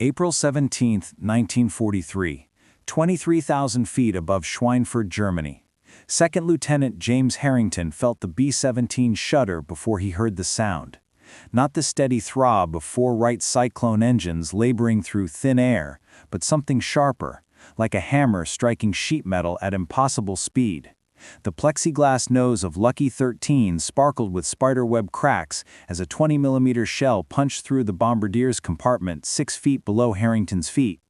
April 17, 1943, 23,000 feet above Schweinfurt, Germany. Second Lieutenant James Harrington felt the B-17 shudder before he heard the sound. Not the steady throb of four Wright Cyclone engines laboring through thin air, but something sharper, like a hammer striking sheet metal at impossible speed. The plexiglass nose of Lucky 13 sparkled with spiderweb cracks as a 20mm shell punched through the bombardier's compartment 6 feet below Harrington's feet.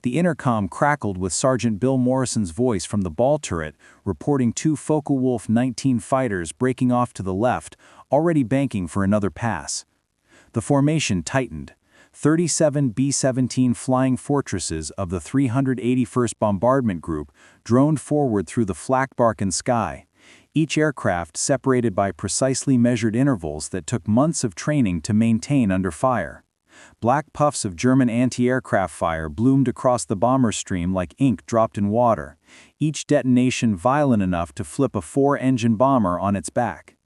The intercom crackled with Sergeant Bill Morrison's voice from the ball turret, reporting 2 Focke-Wulf 19 fighters breaking off to the left, already banking for another pass. The formation tightened. 37 B-17 Flying Fortresses of the 381st Bombardment Group droned forward through the flak-darkened sky, each aircraft separated by precisely measured intervals that took months of training to maintain under fire. Black puffs of German anti-aircraft fire bloomed across the bomber stream like ink dropped in water, each detonation violent enough to flip a 4-engine bomber on its back.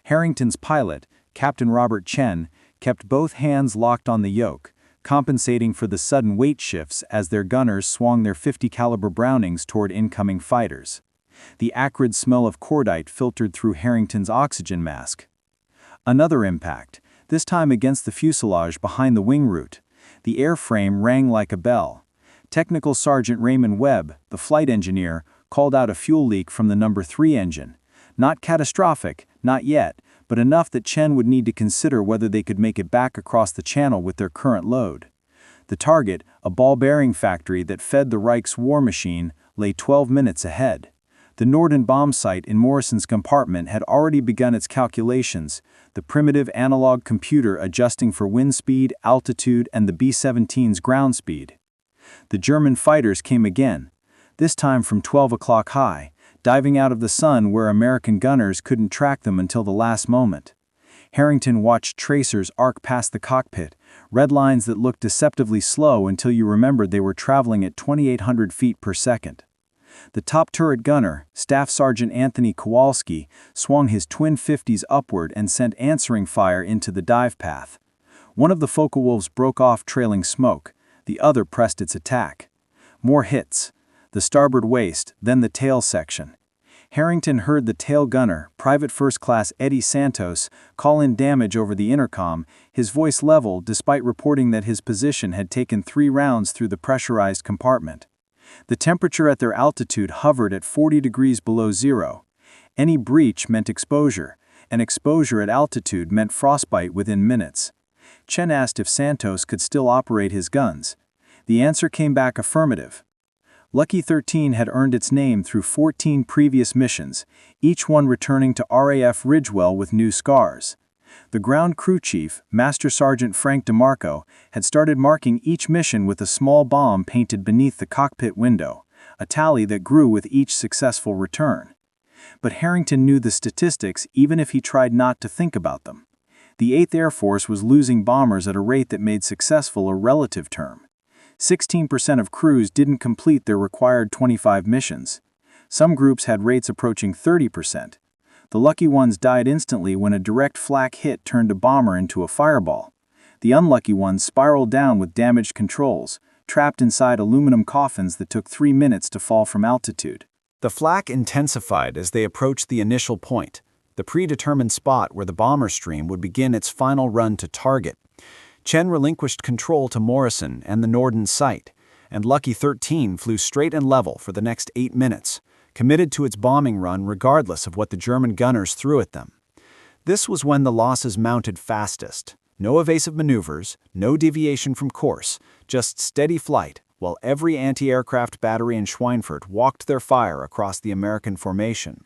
Harrington's pilot, Captain Robert Chen, kept both hands locked on the yoke, compensating for the sudden weight shifts as their gunners swung their .50 caliber Brownings toward incoming fighters. The acrid smell of cordite filtered through Harrington's oxygen mask. Another impact, this time against the fuselage behind the wing root. The airframe rang like a bell. Technical Sergeant Raymond Webb, the flight engineer, called out a fuel leak from the number 3 engine. Not catastrophic, not yet, but enough that Chen would need to consider whether they could make it back across the channel with their current load. The target, a ball bearing factory that fed the Reich's war machine, lay 12 minutes ahead. The Norden bomb sight in Morrison's compartment had already begun its calculations, the primitive analog computer adjusting for wind speed, altitude, and the B-17's ground speed. The German fighters came again, this time from 12 o'clock high, diving out of the sun where American gunners couldn't track them until the last moment. Harrington watched tracers arc past the cockpit, red lines that looked deceptively slow until you remembered they were traveling at 2,800 feet per second. The top turret gunner, Staff Sergeant Anthony Kowalski, swung his twin 50s upward and sent answering fire into the dive path. One of the Focke-Wulfs broke off trailing smoke, the other pressed its attack. More hits. The starboard waist, then the tail section. Harrington heard the tail gunner, Private First Class Eddie Santos, call in damage over the intercom, his voice level despite reporting that his position had taken 3 rounds through the pressurized compartment. The temperature at their altitude hovered at 40 degrees below zero. Any breach meant exposure, and exposure at altitude meant frostbite within minutes. Chen asked if Santos could still operate his guns. The answer came back affirmative. Lucky 13 had earned its name through 14 previous missions, each one returning to RAF Ridgewell with new scars. The ground crew chief, Master Sergeant Frank DeMarco, had started marking each mission with a small bomb painted beneath the cockpit window, a tally that grew with each successful return. But Harrington knew the statistics even if he tried not to think about them. The 8th Air Force was losing bombers at a rate that made successful a relative term. 16% of crews didn't complete their required 25 missions. Some groups had rates approaching 30%. The lucky ones died instantly when a direct flak hit turned a bomber into a fireball. The unlucky ones spiraled down with damaged controls, trapped inside aluminum coffins that took 3 minutes to fall from altitude. The flak intensified as they approached the initial point, the predetermined spot where the bomber stream would begin its final run to target. Chen relinquished control to Morrison and the Norden site, and Lucky 13 flew straight and level for the next 8 minutes, committed to its bombing run regardless of what the German gunners threw at them. This was when the losses mounted fastest. No evasive maneuvers, no deviation from course, just steady flight, while every anti-aircraft battery in Schweinfurt walked their fire across the American formation.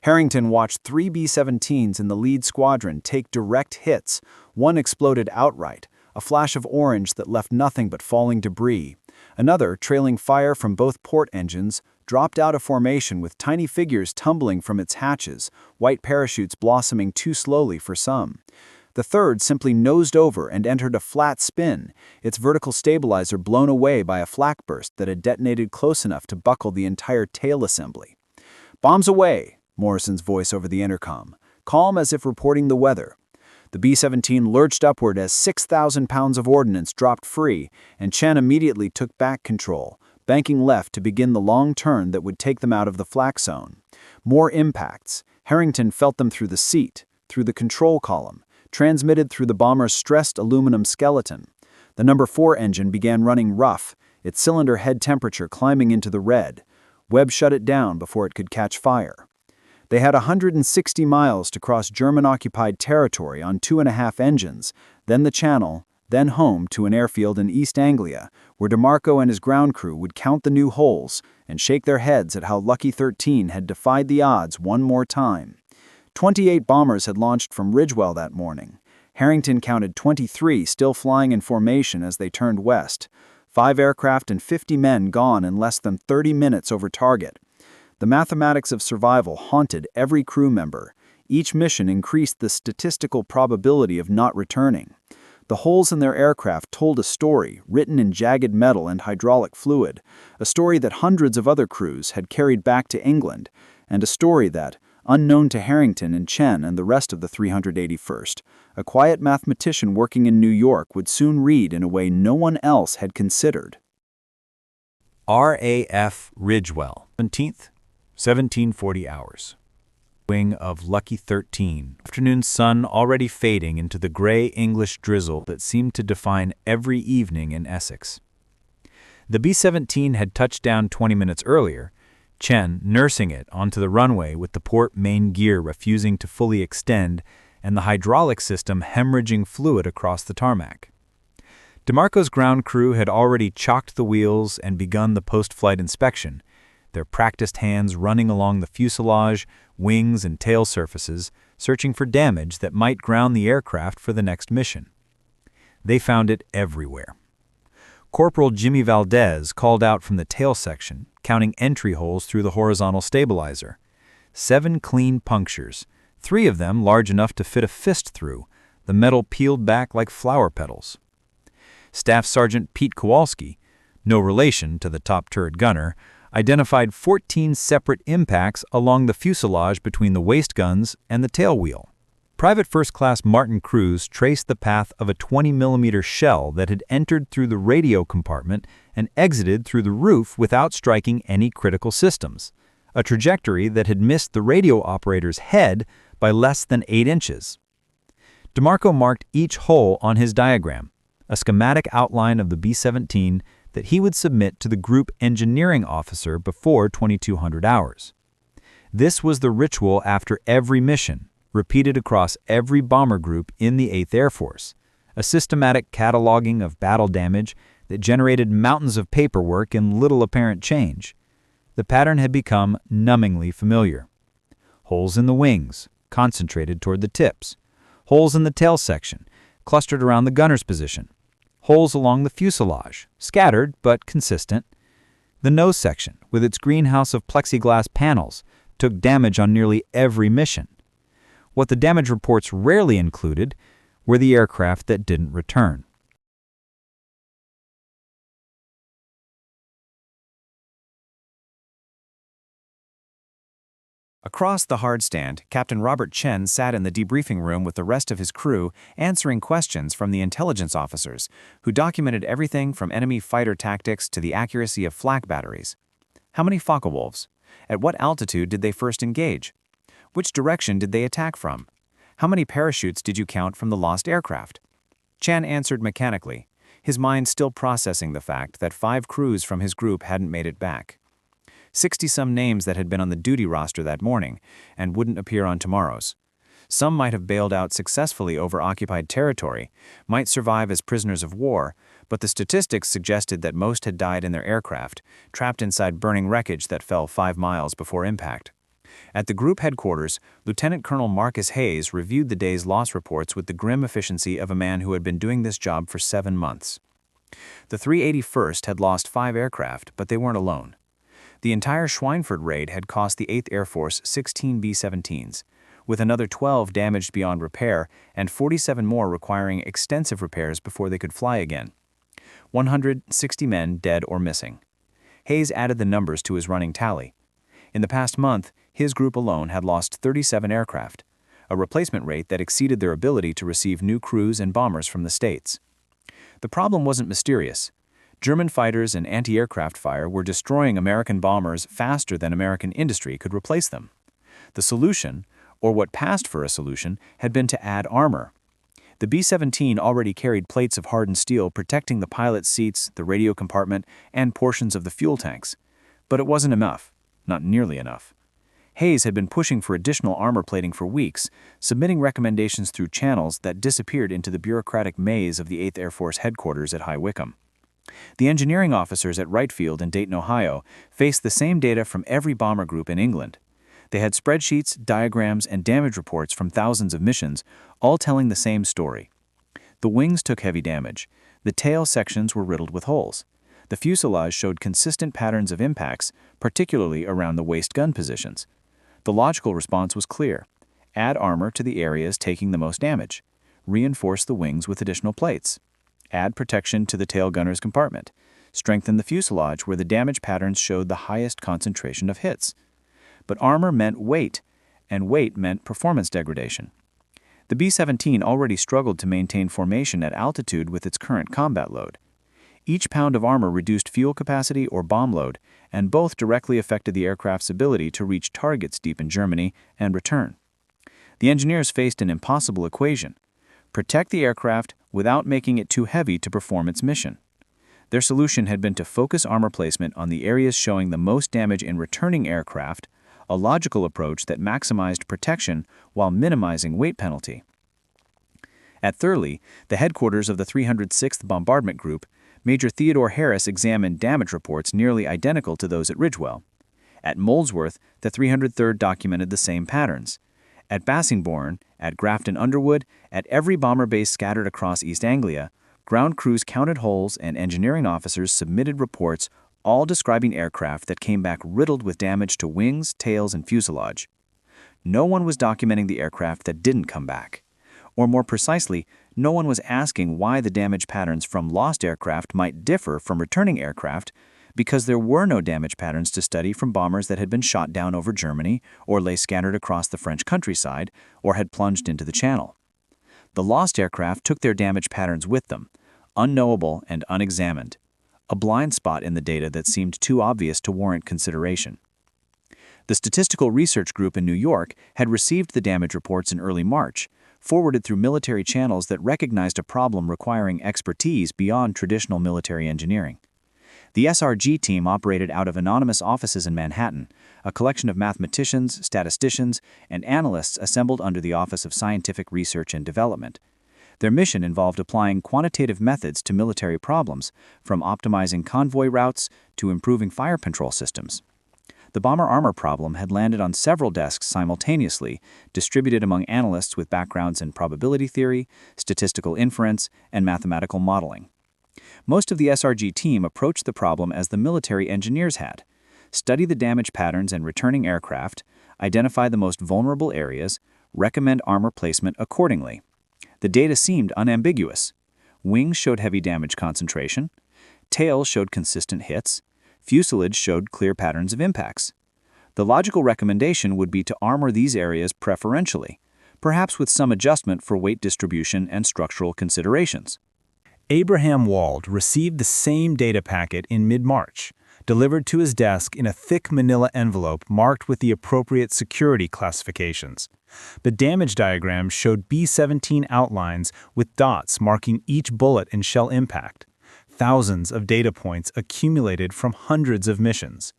Harrington watched 3 B-17s in the lead squadron take direct hits. One exploded outright, a flash of orange that left nothing but falling debris. Another, trailing fire from both port engines, dropped out of formation with tiny figures tumbling from its hatches, white parachutes blossoming too slowly for some. The third simply nosed over and entered a flat spin, its vertical stabilizer blown away by a flak burst that had detonated close enough to buckle the entire tail assembly. "Bombs away," Morrison's voice over the intercom, calm as if reporting the weather. The B-17 lurched upward as 6,000 pounds of ordnance dropped free, and Chen immediately took back control, banking left to begin the long turn that would take them out of the flak zone. More impacts. Harrington felt them through the seat, through the control column, transmitted through the bomber's stressed aluminum skeleton. The No. 4 engine began running rough, its cylinder head temperature climbing into the red. Webb shut it down before it could catch fire. They had 160 miles to cross German-occupied territory on 2.5 engines, then the Channel, then home to an airfield in East Anglia, where DeMarco and his ground crew would count the new holes and shake their heads at how Lucky 13 had defied the odds one more time. 28 bombers had launched from Ridgewell that morning. Harrington counted 23 still flying in formation as they turned west. 5 aircraft and 50 men gone in less than 30 minutes over target. The mathematics of survival haunted every crew member. Each mission increased the statistical probability of not returning. The holes in their aircraft told a story written in jagged metal and hydraulic fluid, a story that hundreds of other crews had carried back to England, and a story that, unknown to Harrington and Chen and the rest of the 381st, a quiet mathematician working in New York would soon read in a way no one else had considered. RAF Ridgewell, 1740 hours. Wing of Lucky 13. Afternoon sun already fading into the gray English drizzle that seemed to define every evening in Essex. The B-17 had touched down 20 minutes earlier, Chen nursing it onto the runway with the port main gear refusing to fully extend and the hydraulic system hemorrhaging fluid across the tarmac. DeMarco's ground crew had already chalked the wheels and begun the post-flight inspection, their practiced hands running along the fuselage, wings, and tail surfaces, searching for damage that might ground the aircraft for the next mission. They found it everywhere. Corporal Jimmy Valdez called out from the tail section, counting entry holes through the horizontal stabilizer. 7 clean punctures, 3 of them large enough to fit a fist through, the metal peeled back like flower petals. Staff Sergeant Pete Kowalski, no relation to the top turret gunner, identified 14 separate impacts along the fuselage between the waist guns and the tail wheel. Private First Class Martin Cruz traced the path of a 20mm shell that had entered through the radio compartment and exited through the roof without striking any critical systems, a trajectory that had missed the radio operator's head by less than 8 inches. DeMarco marked each hole on his diagram, a schematic outline of the B-17 that he would submit to the group engineering officer before 2200 hours. This was the ritual after every mission, repeated across every bomber group in the 8th Air Force, a systematic cataloging of battle damage that generated mountains of paperwork and little apparent change. The pattern had become numbingly familiar. Holes in the wings, concentrated toward the tips. Holes in the tail section, clustered around the gunner's position. Holes along the fuselage, scattered but consistent. The nose section, with its greenhouse of plexiglass panels, took damage on nearly every mission. What the damage reports rarely included were the aircraft that didn't return. Across the hardstand, Captain Robert Chen sat in the debriefing room with the rest of his crew, answering questions from the intelligence officers, who documented everything from enemy fighter tactics to the accuracy of flak batteries. How many Focke-Wulfs? At what altitude did they first engage? Which direction did they attack from? How many parachutes did you count from the lost aircraft? Chen answered mechanically, his mind still processing the fact that 5 crews from his group hadn't made it back. 60-some names that had been on the duty roster that morning and wouldn't appear on tomorrow's. Some might have bailed out successfully over occupied territory, might survive as prisoners of war, but the statistics suggested that most had died in their aircraft, trapped inside burning wreckage that fell 5 miles before impact. At the group headquarters, Lieutenant Colonel Marcus Hayes reviewed the day's loss reports with the grim efficiency of a man who had been doing this job for 7 months. The 381st had lost 5 aircraft, but they weren't alone. The entire Schweinfurt raid had cost the 8th Air Force 16 B-17s, with another 12 damaged beyond repair and 47 more requiring extensive repairs before they could fly again. 160 men dead or missing. Hayes added the numbers to his running tally. In the past month, his group alone had lost 37 aircraft, a replacement rate that exceeded their ability to receive new crews and bombers from the States. The problem wasn't mysterious. German fighters and anti-aircraft fire were destroying American bombers faster than American industry could replace them. The solution, or what passed for a solution, had been to add armor. The B-17 already carried plates of hardened steel protecting the pilot's seats, the radio compartment, and portions of the fuel tanks. But it wasn't enough. Not nearly enough. Hayes had been pushing for additional armor plating for weeks, submitting recommendations through channels that disappeared into the bureaucratic maze of the 8th Air Force headquarters at High Wycombe. The engineering officers at Wright Field in Dayton, Ohio, faced the same data from every bomber group in England. They had spreadsheets, diagrams, and damage reports from thousands of missions, all telling the same story. The wings took heavy damage. The tail sections were riddled with holes. The fuselage showed consistent patterns of impacts, particularly around the waist gun positions. The logical response was clear. Add armor to the areas taking the most damage. Reinforce the wings with additional plates. Add protection to the tail gunner's compartment. Strengthen the fuselage where the damage patterns showed the highest concentration of hits. But armor meant weight, and weight meant performance degradation. The B-17 already struggled to maintain formation at altitude with its current combat load. Each pound of armor reduced fuel capacity or bomb load, and both directly affected the aircraft's ability to reach targets deep in Germany and return. The engineers faced an impossible equation: protect the aircraft without making it too heavy to perform its mission. Their solution had been to focus armor placement on the areas showing the most damage in returning aircraft, a logical approach that maximized protection while minimizing weight penalty. At Thurley, the headquarters of the 306th Bombardment Group, Major Theodore Harris examined damage reports nearly identical to those at Ridgewell. At Molesworth, the 303rd documented the same patterns. At Bassingbourn, at Grafton Underwood, at every bomber base scattered across East Anglia, ground crews counted holes and engineering officers submitted reports, all describing aircraft that came back riddled with damage to wings, tails, and fuselage. No one was documenting the aircraft that didn't come back. Or more precisely, no one was asking why the damage patterns from lost aircraft might differ from returning aircraft, because there were no damage patterns to study from bombers that had been shot down over Germany, or lay scattered across the French countryside, or had plunged into the Channel. The lost aircraft took their damage patterns with them, unknowable and unexamined, a blind spot in the data that seemed too obvious to warrant consideration. The Statistical Research Group in New York had received the damage reports in early March, forwarded through military channels that recognized a problem requiring expertise beyond traditional military engineering. The SRG team operated out of anonymous offices in Manhattan, a collection of mathematicians, statisticians, and analysts assembled under the Office of Scientific Research and Development. Their mission involved applying quantitative methods to military problems, from optimizing convoy routes to improving fire control systems. The bomber armor problem had landed on several desks simultaneously, distributed among analysts with backgrounds in probability theory, statistical inference, and mathematical modeling. Most of the SRG team approached the problem as the military engineers had: study the damage patterns in returning aircraft, identify the most vulnerable areas, recommend armor placement accordingly. The data seemed unambiguous. Wings showed heavy damage concentration. Tails showed consistent hits. Fuselage showed clear patterns of impacts. The logical recommendation would be to armor these areas preferentially, perhaps with some adjustment for weight distribution and structural considerations. Abraham Wald received the same data packet in mid-March, delivered to his desk in a thick manila envelope marked with the appropriate security classifications. The damage diagram showed B-17 outlines with dots marking each bullet and shell impact. Thousands of data points accumulated from hundreds of missions.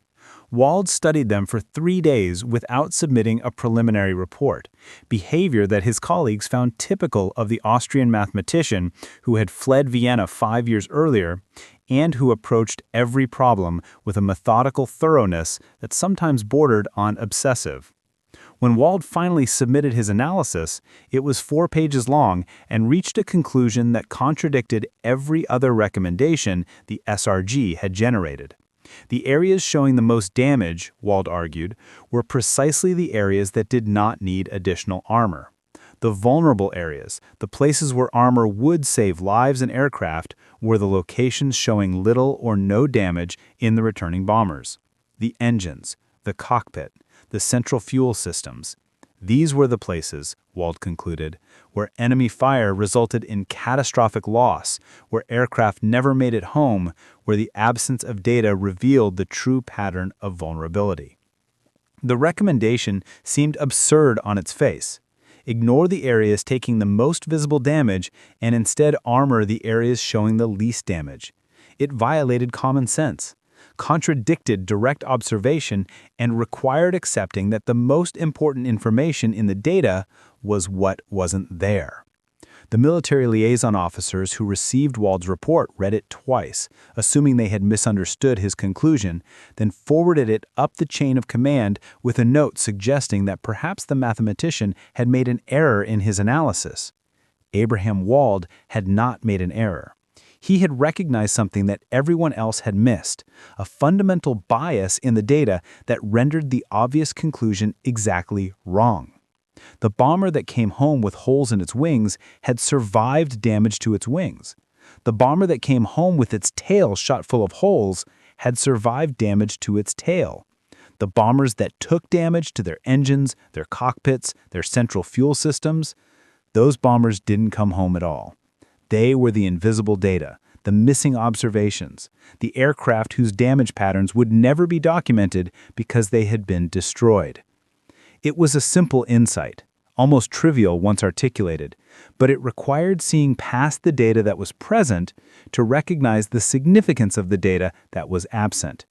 Wald studied them for 3 days without submitting a preliminary report, behavior that his colleagues found typical of the Austrian mathematician who had fled Vienna 5 years earlier and who approached every problem with a methodical thoroughness that sometimes bordered on obsessive. When Wald finally submitted his analysis, it was 4 pages long and reached a conclusion that contradicted every other recommendation the SRG had generated. The areas showing the most damage, Wald argued, were precisely the areas that did not need additional armor. The vulnerable areas, the places where armor would save lives and aircraft, were the locations showing little or no damage in the returning bombers. The engines, the cockpit, the central fuel systems. These were the places, Wald concluded, where enemy fire resulted in catastrophic loss, where aircraft never made it home, where the absence of data revealed the true pattern of vulnerability. The recommendation seemed absurd on its face. Ignore the areas taking the most visible damage and instead armor the areas showing the least damage. It violated common sense, contradicted direct observation, and required accepting that the most important information in the data was what wasn't there. The military liaison officers who received Wald's report read it twice, assuming they had misunderstood his conclusion, then forwarded it up the chain of command with a note suggesting that perhaps the mathematician had made an error in his analysis. Abraham Wald had not made an error. He had recognized something that everyone else had missed, a fundamental bias in the data that rendered the obvious conclusion exactly wrong. The bomber that came home with holes in its wings had survived damage to its wings. The bomber that came home with its tail shot full of holes had survived damage to its tail. The bombers that took damage to their engines, their cockpits, their central fuel systems, those bombers didn't come home at all. They were the invisible data, the missing observations, the aircraft whose damage patterns would never be documented because they had been destroyed. It was a simple insight, almost trivial once articulated, but it required seeing past the data that was present to recognize the significance of the data that was absent.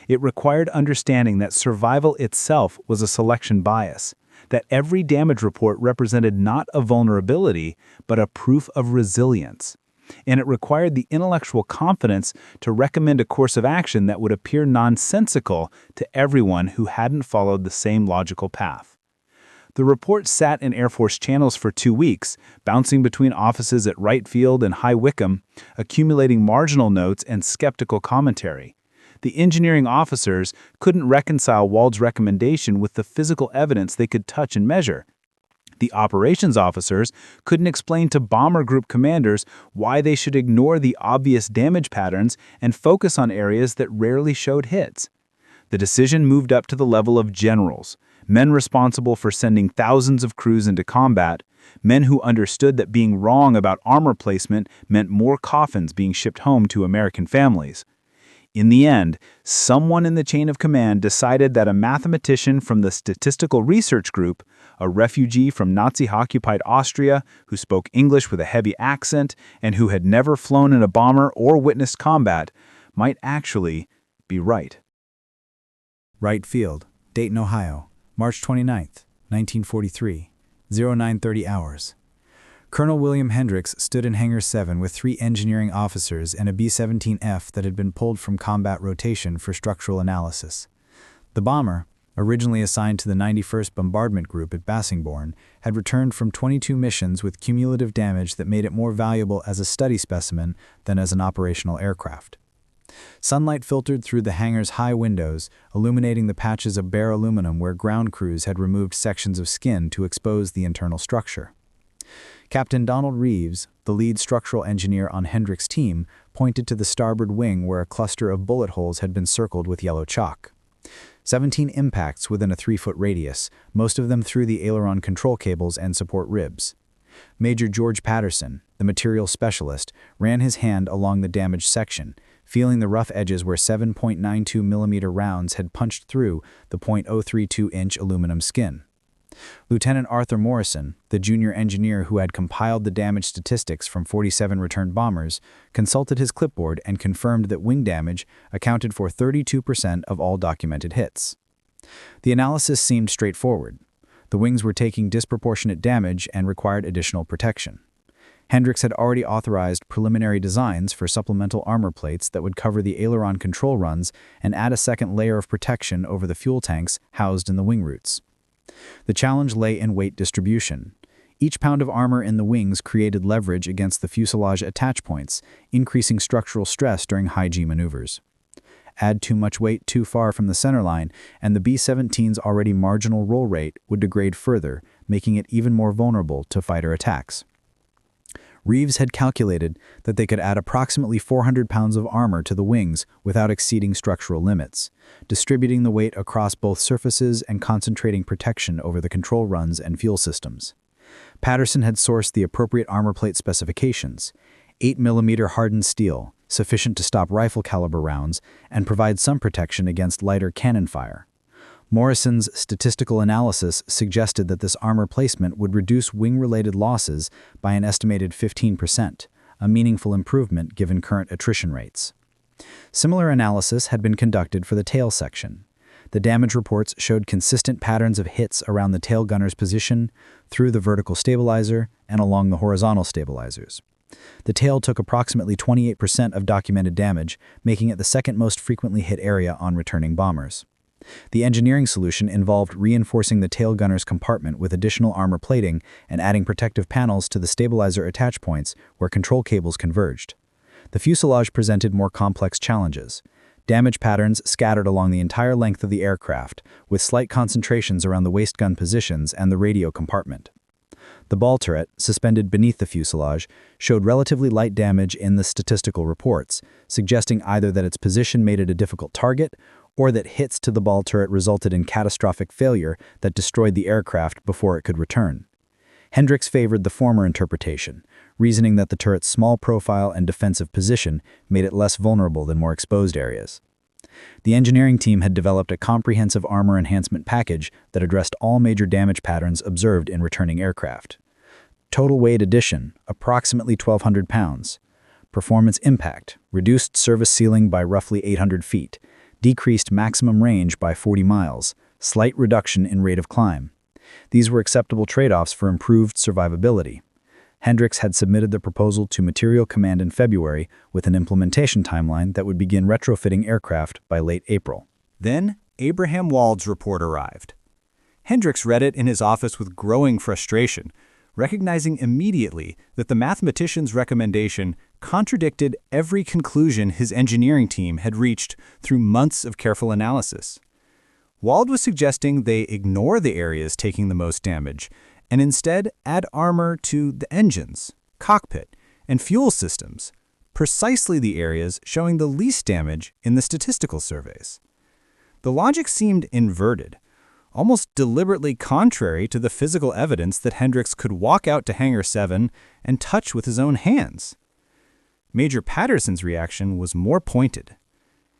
It required understanding that survival itself was a selection bias, that every damage report represented not a vulnerability, but a proof of resilience. And it required the intellectual confidence to recommend a course of action that would appear nonsensical to everyone who hadn't followed the same logical path. The report sat in Air Force channels for 2 weeks, bouncing between offices at Wright Field and High Wycombe, accumulating marginal notes and skeptical commentary. The engineering officers couldn't reconcile Wald's recommendation with the physical evidence they could touch and measure. The operations officers couldn't explain to bomber group commanders why they should ignore the obvious damage patterns and focus on areas that rarely showed hits. The decision moved up to the level of generals, men responsible for sending thousands of crews into combat, men who understood that being wrong about armor placement meant more coffins being shipped home to American families. In the end, someone in the chain of command decided that a mathematician from the Statistical Research Group, a refugee from Nazi-occupied Austria who spoke English with a heavy accent and who had never flown in a bomber or witnessed combat, might actually be right. Wright Field, Dayton, Ohio, March 29, 1943, 0930 hours. Colonel William Hendricks stood in Hangar 7 with 3 engineering officers and a B-17F that had been pulled from combat rotation for structural analysis. The bomber, originally assigned to the 91st Bombardment Group at Bassingbourn, had returned from 22 missions with cumulative damage that made it more valuable as a study specimen than as an operational aircraft. Sunlight filtered through the hangar's high windows, illuminating the patches of bare aluminum where ground crews had removed sections of skin to expose the internal structure. Captain Donald Reeves, the lead structural engineer on Hendricks' team, pointed to the starboard wing where a cluster of bullet holes had been circled with yellow chalk. 17 impacts within a 3-foot radius, most of them through the aileron control cables and support ribs. Major George Patterson, the material specialist, ran his hand along the damaged section, feeling the rough edges where 7.92 millimeter rounds had punched through the .032-inch aluminum skin. Lieutenant Arthur Morrison, the junior engineer who had compiled the damage statistics from 47 returned bombers, consulted his clipboard and confirmed that wing damage accounted for 32% of all documented hits. The analysis seemed straightforward. The wings were taking disproportionate damage and required additional protection. Hendricks had already authorized preliminary designs for supplemental armor plates that would cover the aileron control runs and add a second layer of protection over the fuel tanks housed in the wing roots. The challenge lay in weight distribution. Each pound of armor in the wings created leverage against the fuselage attach points, increasing structural stress during high-G maneuvers. Add too much weight too far from the centerline, and the B-17's already marginal roll rate would degrade further, making it even more vulnerable to fighter attacks. Reeves had calculated that they could add approximately 400 pounds of armor to the wings without exceeding structural limits, distributing the weight across both surfaces and concentrating protection over the control runs and fuel systems. Patterson had sourced the appropriate armor plate specifications: 8mm hardened steel, sufficient to stop rifle caliber rounds and provide some protection against lighter cannon fire. Morrison's statistical analysis suggested that this armor placement would reduce wing-related losses by an estimated 15%, a meaningful improvement given current attrition rates. Similar analysis had been conducted for the tail section. The damage reports showed consistent patterns of hits around the tail gunner's position, through the vertical stabilizer, and along the horizontal stabilizers. The tail took approximately 28% of documented damage, making it the second most frequently hit area on returning bombers. The engineering solution involved reinforcing the tail gunner's compartment with additional armor plating and adding protective panels to the stabilizer attach points where control cables converged. The fuselage presented more complex challenges. Damage patterns scattered along the entire length of the aircraft, with slight concentrations around the waist gun positions and the radio compartment. The ball turret, suspended beneath the fuselage, showed relatively light damage in the statistical reports, suggesting either that its position made it a difficult target or that hits to the ball turret resulted in catastrophic failure that destroyed the aircraft before it could return. Hendricks favored the former interpretation, reasoning that the turret's small profile and defensive position made it less vulnerable than more exposed areas. The engineering team had developed a comprehensive armor enhancement package that addressed all major damage patterns observed in returning aircraft. Total weight addition, approximately 1,200 pounds. Performance impact, reduced service ceiling by roughly 800 feet, decreased maximum range by 40 miles, slight reduction in rate of climb. These were acceptable trade-offs for improved survivability. Hendricks had submitted the proposal to Material Command in February with an implementation timeline that would begin retrofitting aircraft by late April. Then, Abraham Wald's report arrived. Hendricks read it in his office with growing frustration, recognizing immediately that the mathematician's recommendation contradicted every conclusion his engineering team had reached through months of careful analysis. Wald was suggesting they ignore the areas taking the most damage and instead add armor to the engines, cockpit, and fuel systems, precisely the areas showing the least damage in the statistical surveys. The logic seemed inverted, almost deliberately contrary to the physical evidence that Hendricks could walk out to Hangar 7 and touch with his own hands. Major Patterson's reaction was more pointed.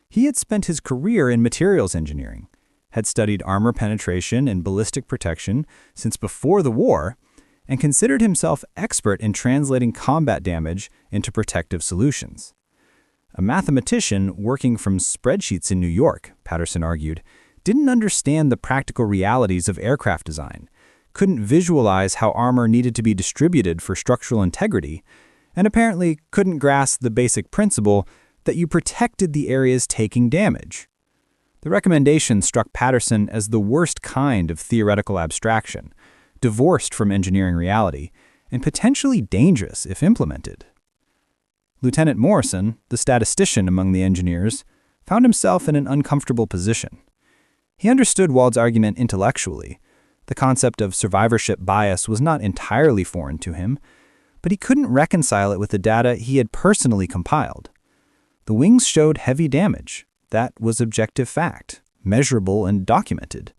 He had spent his career in materials engineering, had studied armor penetration and ballistic protection since before the war, and considered himself expert in translating combat damage into protective solutions. A mathematician working from spreadsheets in New York, Patterson argued, didn't understand the practical realities of aircraft design, couldn't visualize how armor needed to be distributed for structural integrity, and apparently couldn't grasp the basic principle that you protected the areas taking damage. The recommendation struck Patterson as the worst kind of theoretical abstraction, divorced from engineering reality, and potentially dangerous if implemented. Lieutenant Morrison, the statistician among the engineers, found himself in an uncomfortable position. He understood Wald's argument intellectually. The concept of survivorship bias was not entirely foreign to him, but he couldn't reconcile it with the data he had personally compiled. The wings showed heavy damage. That was objective fact, measurable and documented.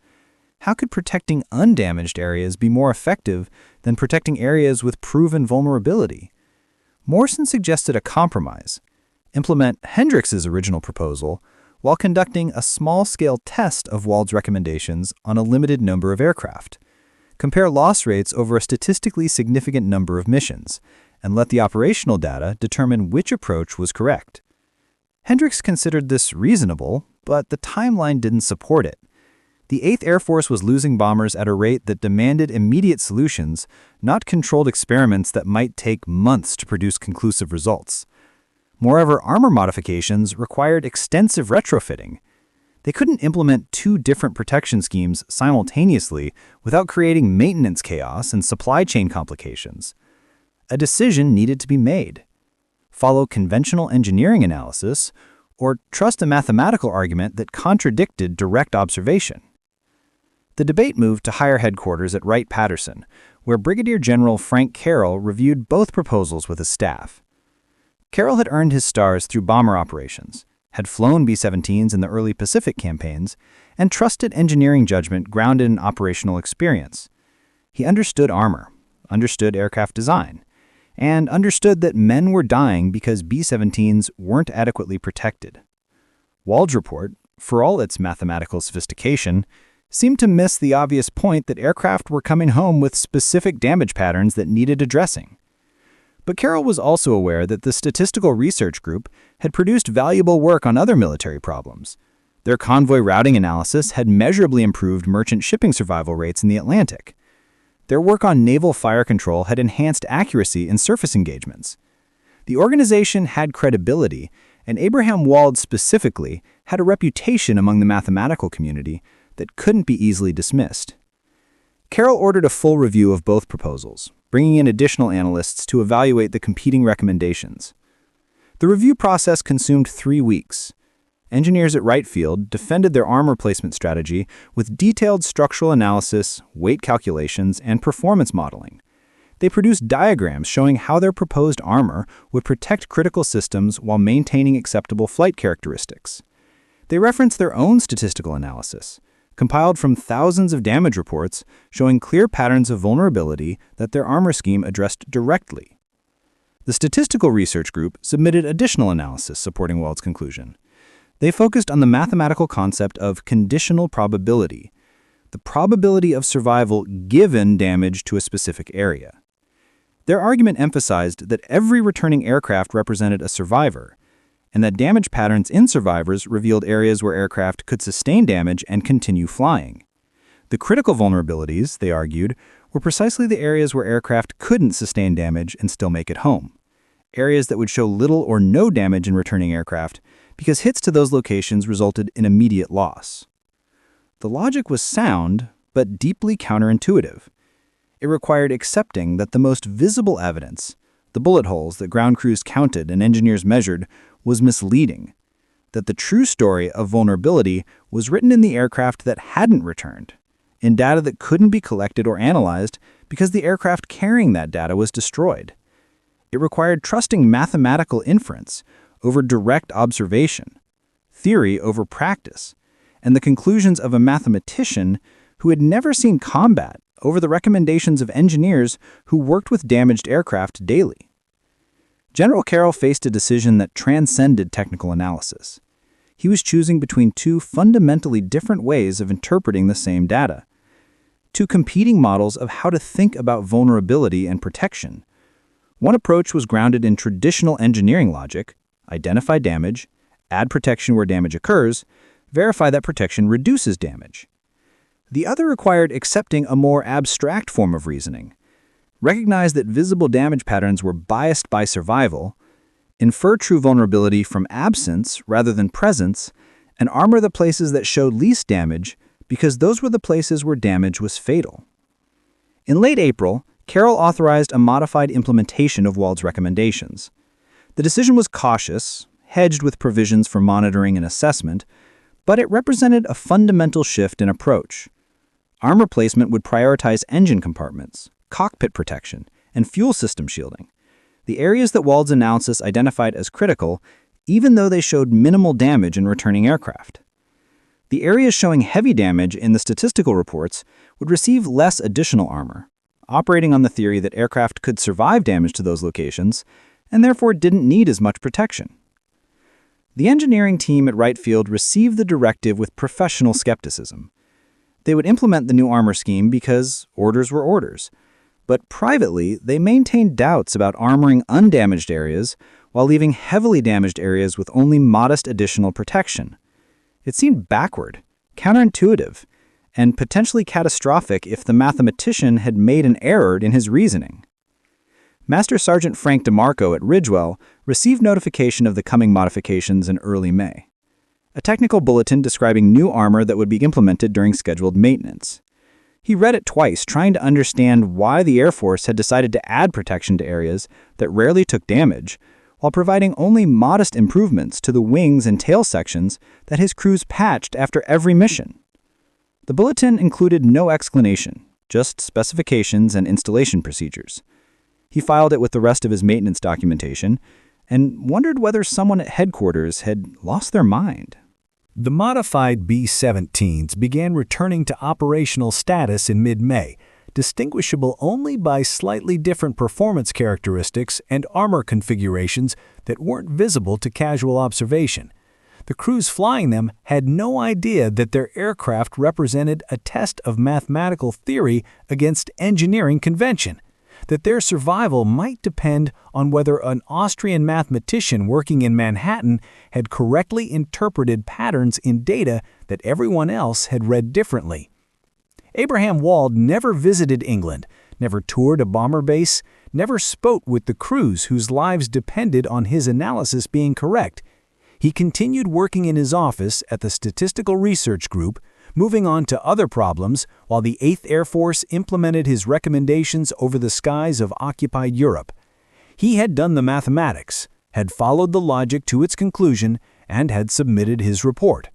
How could protecting undamaged areas be more effective than protecting areas with proven vulnerability? Morrison suggested a compromise: implement Hendricks's original proposal while conducting a small-scale test of Wald's recommendations on a limited number of aircraft. Compare loss rates over a statistically significant number of missions, and let the operational data determine which approach was correct. Hendricks considered this reasonable, but the timeline didn't support it. The 8th Air Force was losing bombers at a rate that demanded immediate solutions, not controlled experiments that might take months to produce conclusive results. Moreover, armor modifications required extensive retrofitting. They couldn't implement two different protection schemes simultaneously without creating maintenance chaos and supply chain complications. A decision needed to be made: follow conventional engineering analysis, or trust a mathematical argument that contradicted direct observation. The debate moved to higher headquarters at Wright-Patterson, where Brigadier General Frank Carroll reviewed both proposals with his staff. Carroll had earned his stars through bomber operations, had flown B-17s in the early Pacific campaigns, and trusted engineering judgment grounded in operational experience. He understood armor, understood aircraft design, and understood that men were dying because B-17s weren't adequately protected. Wald's report, for all its mathematical sophistication, seemed to miss the obvious point that aircraft were coming home with specific damage patterns that needed addressing. But Carroll was also aware that the Statistical Research Group had produced valuable work on other military problems. Their convoy routing analysis had measurably improved merchant shipping survival rates in the Atlantic. Their work on naval fire control had enhanced accuracy in surface engagements. The organization had credibility, and Abraham Wald specifically had a reputation among the mathematical community that couldn't be easily dismissed. Carroll ordered a full review of both proposals, bringing in additional analysts to evaluate the competing recommendations. The review process consumed 3 weeks. Engineers at Wright Field defended their armor placement strategy with detailed structural analysis, weight calculations, and performance modeling. They produced diagrams showing how their proposed armor would protect critical systems while maintaining acceptable flight characteristics. They referenced their own statistical analysis, compiled from thousands of damage reports showing clear patterns of vulnerability that their armor scheme addressed directly. The Statistical Research Group submitted additional analysis supporting Wald's conclusion. They focused on the mathematical concept of conditional probability, the probability of survival given damage to a specific area. Their argument emphasized that every returning aircraft represented a survivor, and that damage patterns in survivors revealed areas where aircraft could sustain damage and continue flying. The critical vulnerabilities, they argued, were precisely the areas where aircraft couldn't sustain damage and still make it home, areas that would show little or no damage in returning aircraft because hits to those locations resulted in immediate loss. The logic was sound, but deeply counterintuitive. It required accepting that the most visible evidence, the bullet holes that ground crews counted and engineers measured, was misleading, that the true story of vulnerability was written in the aircraft that hadn't returned, in data that couldn't be collected or analyzed because the aircraft carrying that data was destroyed. It required trusting mathematical inference over direct observation, theory over practice, and the conclusions of a mathematician who had never seen combat over the recommendations of engineers who worked with damaged aircraft daily. General Carroll faced a decision that transcended technical analysis. He was choosing between two fundamentally different ways of interpreting the same data, two competing models of how to think about vulnerability and protection. One approach was grounded in traditional engineering logic: identify damage, add protection where damage occurs, verify that protection reduces damage. The other required accepting a more abstract form of reasoning. Recognize that visible damage patterns were biased by survival, infer true vulnerability from absence rather than presence, and armor the places that showed least damage because those were the places where damage was fatal. In late April, Carroll authorized a modified implementation of Wald's recommendations. The decision was cautious, hedged with provisions for monitoring and assessment, but it represented a fundamental shift in approach. Armor placement would prioritize engine compartments, cockpit protection, and fuel system shielding, the areas that Wald's analysis identified as critical, even though they showed minimal damage in returning aircraft. The areas showing heavy damage in the statistical reports would receive less additional armor, operating on the theory that aircraft could survive damage to those locations and therefore didn't need as much protection. The engineering team at Wright Field received the directive with professional skepticism. They would implement the new armor scheme because orders were orders, but privately they maintained doubts about armoring undamaged areas while leaving heavily damaged areas with only modest additional protection. It seemed backward, counterintuitive, and potentially catastrophic if the mathematician had made an error in his reasoning. Master Sergeant Frank DeMarco at Ridgewell received notification of the coming modifications in early May. A technical bulletin describing new armor that would be implemented during scheduled maintenance. He read it twice, trying to understand why the Air Force had decided to add protection to areas that rarely took damage, while providing only modest improvements to the wings and tail sections that his crews patched after every mission. The bulletin included no explanation, just specifications and installation procedures. He filed it with the rest of his maintenance documentation and wondered whether someone at headquarters had lost their mind. The modified B-17s began returning to operational status in mid-May, distinguishable only by slightly different performance characteristics and armor configurations that weren't visible to casual observation. The crews flying them had no idea that their aircraft represented a test of mathematical theory against engineering convention, that their survival might depend on whether an Austrian mathematician working in Manhattan had correctly interpreted patterns in data that everyone else had read differently. Abraham Wald never visited England, never toured a bomber base, never spoke with the crews whose lives depended on his analysis being correct. He continued working in his office at the Statistical Research Group, moving on to other problems while the 8th Air Force implemented his recommendations over the skies of occupied Europe. He had done the mathematics, had followed the logic to its conclusion, and had submitted his report.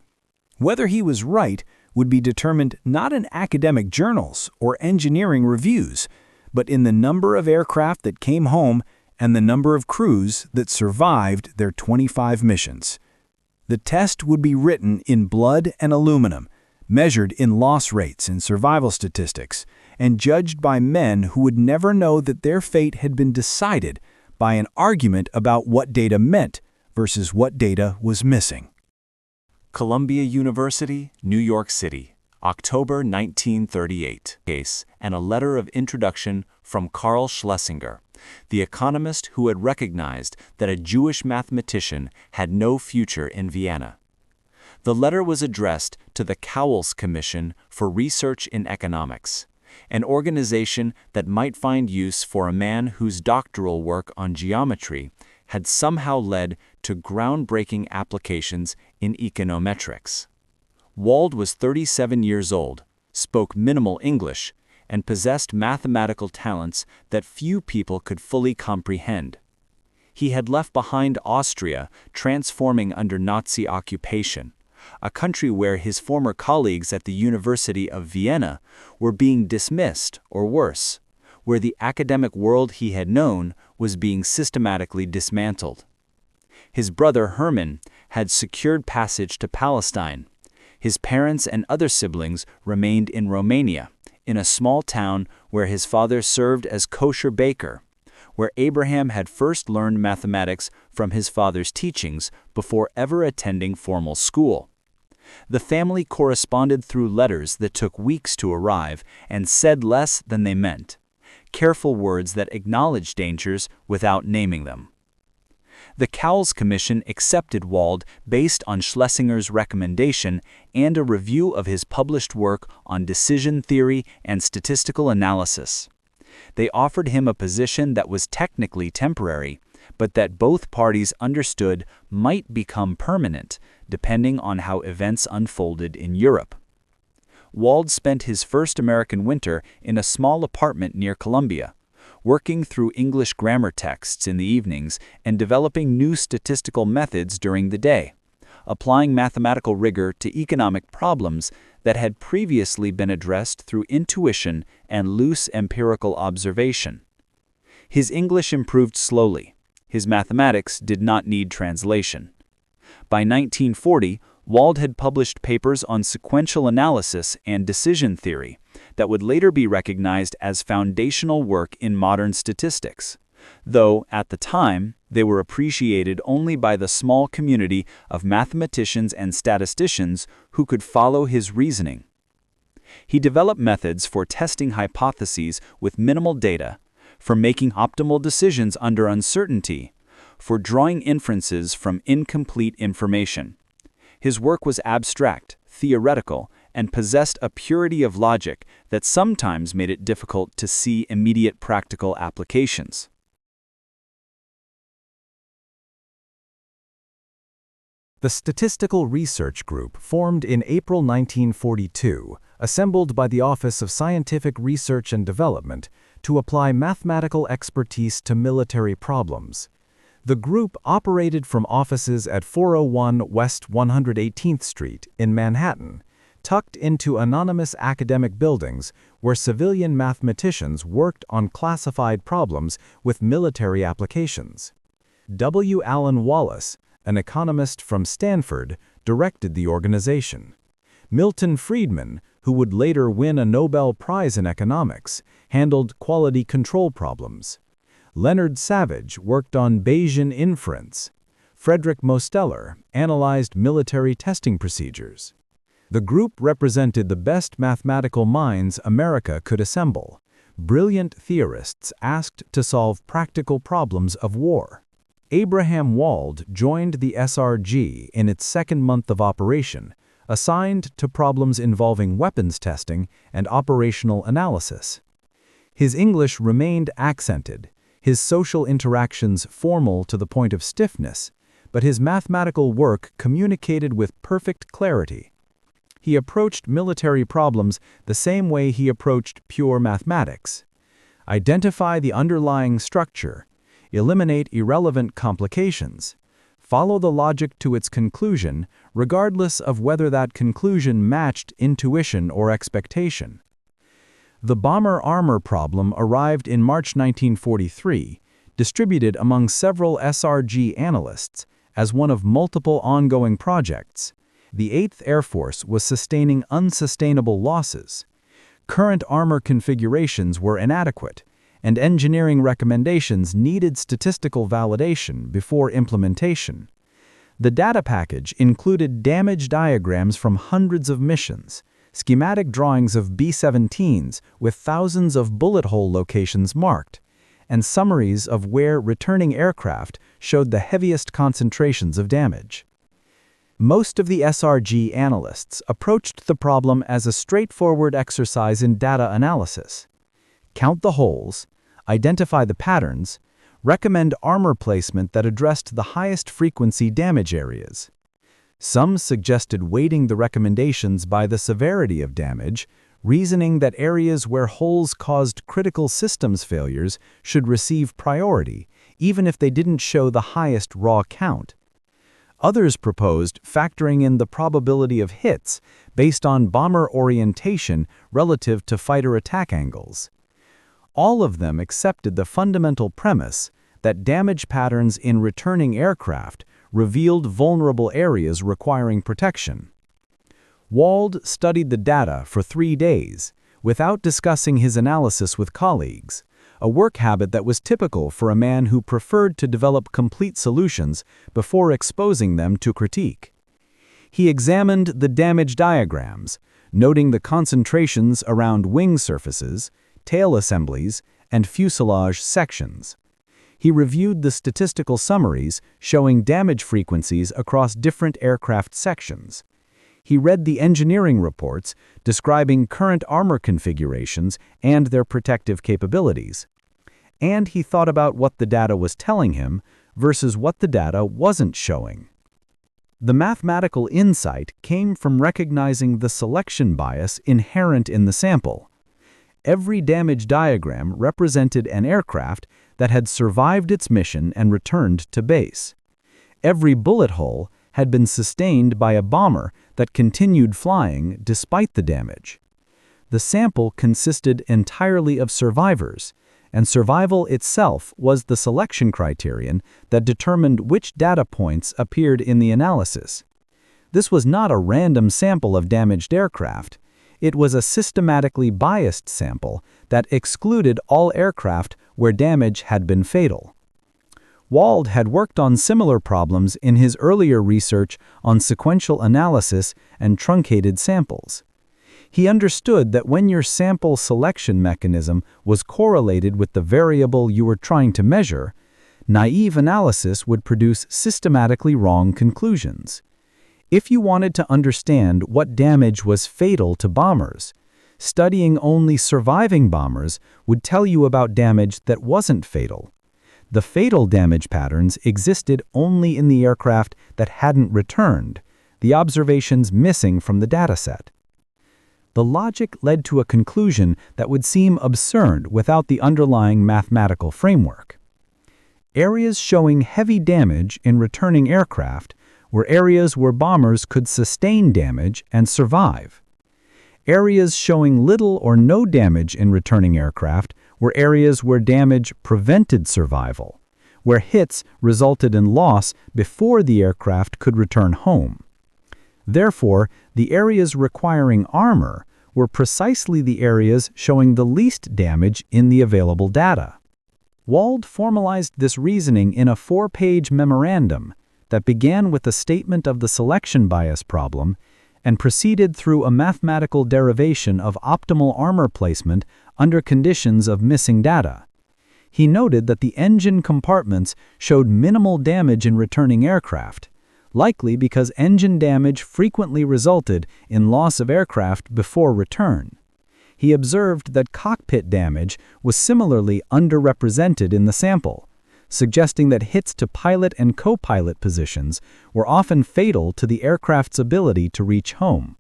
Whether he was right would be determined not in academic journals or engineering reviews, but in the number of aircraft that came home and the number of crews that survived their 25 missions. The test would be written in blood and aluminum, measured in loss rates and survival statistics, and judged by men who would never know that their fate had been decided by an argument about what data meant versus what data was missing. Columbia University, New York City, October 1938. Case and a letter of introduction from Karl Schlesinger, the economist who had recognized that a Jewish mathematician had no future in Vienna. The letter was addressed to the Cowles Commission for Research in Economics, an organization that might find use for a man whose doctoral work on geometry had somehow led to groundbreaking applications in econometrics. Wald was 37 years old, spoke minimal English, and possessed mathematical talents that few people could fully comprehend. He had left behind Austria, transforming under Nazi occupation, a country where his former colleagues at the University of Vienna were being dismissed, or worse, where the academic world he had known was being systematically dismantled. His brother Hermann had secured passage to Palestine. His parents and other siblings remained in Romania, in a small town where his father served as kosher baker, where Abraham had first learned mathematics from his father's teachings before ever attending formal school. The family corresponded through letters that took weeks to arrive and said less than they meant, careful words that acknowledged dangers without naming them. The Cowles Commission accepted Wald based on Schlesinger's recommendation and a review of his published work on decision theory and statistical analysis. They offered him a position that was technically temporary, but that both parties understood might become permanent, depending on how events unfolded in Europe. Wald spent his first American winter in a small apartment near Columbia, working through English grammar texts in the evenings and developing new statistical methods during the day, applying mathematical rigor to economic problems that had previously been addressed through intuition and loose empirical observation. His English improved slowly. His mathematics did not need translation. By 1940, Wald had published papers on sequential analysis and decision theory that would later be recognized as foundational work in modern statistics, though, at the time, they were appreciated only by the small community of mathematicians and statisticians who could follow his reasoning. He developed methods for testing hypotheses with minimal data, for making optimal decisions under uncertainty, for drawing inferences from incomplete information. His work was abstract, theoretical, and possessed a purity of logic that sometimes made it difficult to see immediate practical applications. The Statistical Research Group, formed in April 1942, assembled by the Office of Scientific Research and Development to apply mathematical expertise to military problems. The group operated from offices at 401 West 118th Street in Manhattan, tucked into anonymous academic buildings where civilian mathematicians worked on classified problems with military applications. W. Allen Wallace, an economist from Stanford, directed the organization. Milton Friedman, who would later win a Nobel Prize in economics, handled quality control problems. Leonard Savage worked on Bayesian inference. Frederick Mosteller analyzed military testing procedures. The group represented the best mathematical minds America could assemble, brilliant theorists asked to solve practical problems of war. Abraham Wald joined the SRG in its second month of operation, assigned to problems involving weapons testing and operational analysis. His English remained accented, his social interactions formal to the point of stiffness, but his mathematical work communicated with perfect clarity. He approached military problems the same way he approached pure mathematics. Identify the underlying structure, eliminate irrelevant complications, follow the logic to its conclusion, regardless of whether that conclusion matched intuition or expectation. The bomber armor problem arrived in March 1943, distributed among several SRG analysts, as one of multiple ongoing projects. The 8th Air Force was sustaining unsustainable losses. Current armor configurations were inadequate, and engineering recommendations needed statistical validation before implementation. The data package included damage diagrams from hundreds of missions, schematic drawings of B-17s with thousands of bullet hole locations marked, and summaries of where returning aircraft showed the heaviest concentrations of damage. Most of the SRG analysts approached the problem as a straightforward exercise in data analysis. Count the holes, identify the patterns, recommend armor placement that addressed the highest frequency damage areas. Some suggested weighting the recommendations by the severity of damage, reasoning that areas where holes caused critical systems failures should receive priority, even if they didn't show the highest raw count. Others proposed factoring in the probability of hits based on bomber orientation relative to fighter attack angles. All of them accepted the fundamental premise that damage patterns in returning aircraft revealed vulnerable areas requiring protection. Wald studied the data for 3 days without discussing his analysis with colleagues, a work habit that was typical for a man who preferred to develop complete solutions before exposing them to critique. He examined the damage diagrams, noting the concentrations around wing surfaces, tail assemblies, and fuselage sections. He reviewed the statistical summaries showing damage frequencies across different aircraft sections. He read the engineering reports describing current armor configurations and their protective capabilities. And he thought about what the data was telling him versus what the data wasn't showing. The mathematical insight came from recognizing the selection bias inherent in the sample. Every damage diagram represented an aircraft that had survived its mission and returned to base. Every bullet hole had been sustained by a bomber that continued flying despite the damage. The sample consisted entirely of survivors, and survival itself was the selection criterion that determined which data points appeared in the analysis. This was not a random sample of damaged aircraft. It was a systematically biased sample that excluded all aircraft where damage had been fatal. Wald had worked on similar problems in his earlier research on sequential analysis and truncated samples. He understood that when your sample selection mechanism was correlated with the variable you were trying to measure, naive analysis would produce systematically wrong conclusions. If you wanted to understand what damage was fatal to bombers, studying only surviving bombers would tell you about damage that wasn't fatal. The fatal damage patterns existed only in the aircraft that hadn't returned, the observations missing from the dataset. The logic led to a conclusion that would seem absurd without the underlying mathematical framework. Areas showing heavy damage in returning aircraft were areas where bombers could sustain damage and survive. Areas showing little or no damage in returning aircraft were areas where damage prevented survival, where hits resulted in loss before the aircraft could return home. Therefore, the areas requiring armor were precisely the areas showing the least damage in the available data. Wald formalized this reasoning in a 4-page memorandum that began with a statement of the selection bias problem and proceeded through a mathematical derivation of optimal armor placement under conditions of missing data. He noted that the engine compartments showed minimal damage in returning aircraft, likely because engine damage frequently resulted in loss of aircraft before return. He observed that cockpit damage was similarly underrepresented in the sample, suggesting that hits to pilot and co-pilot positions were often fatal to the aircraft's ability to reach home.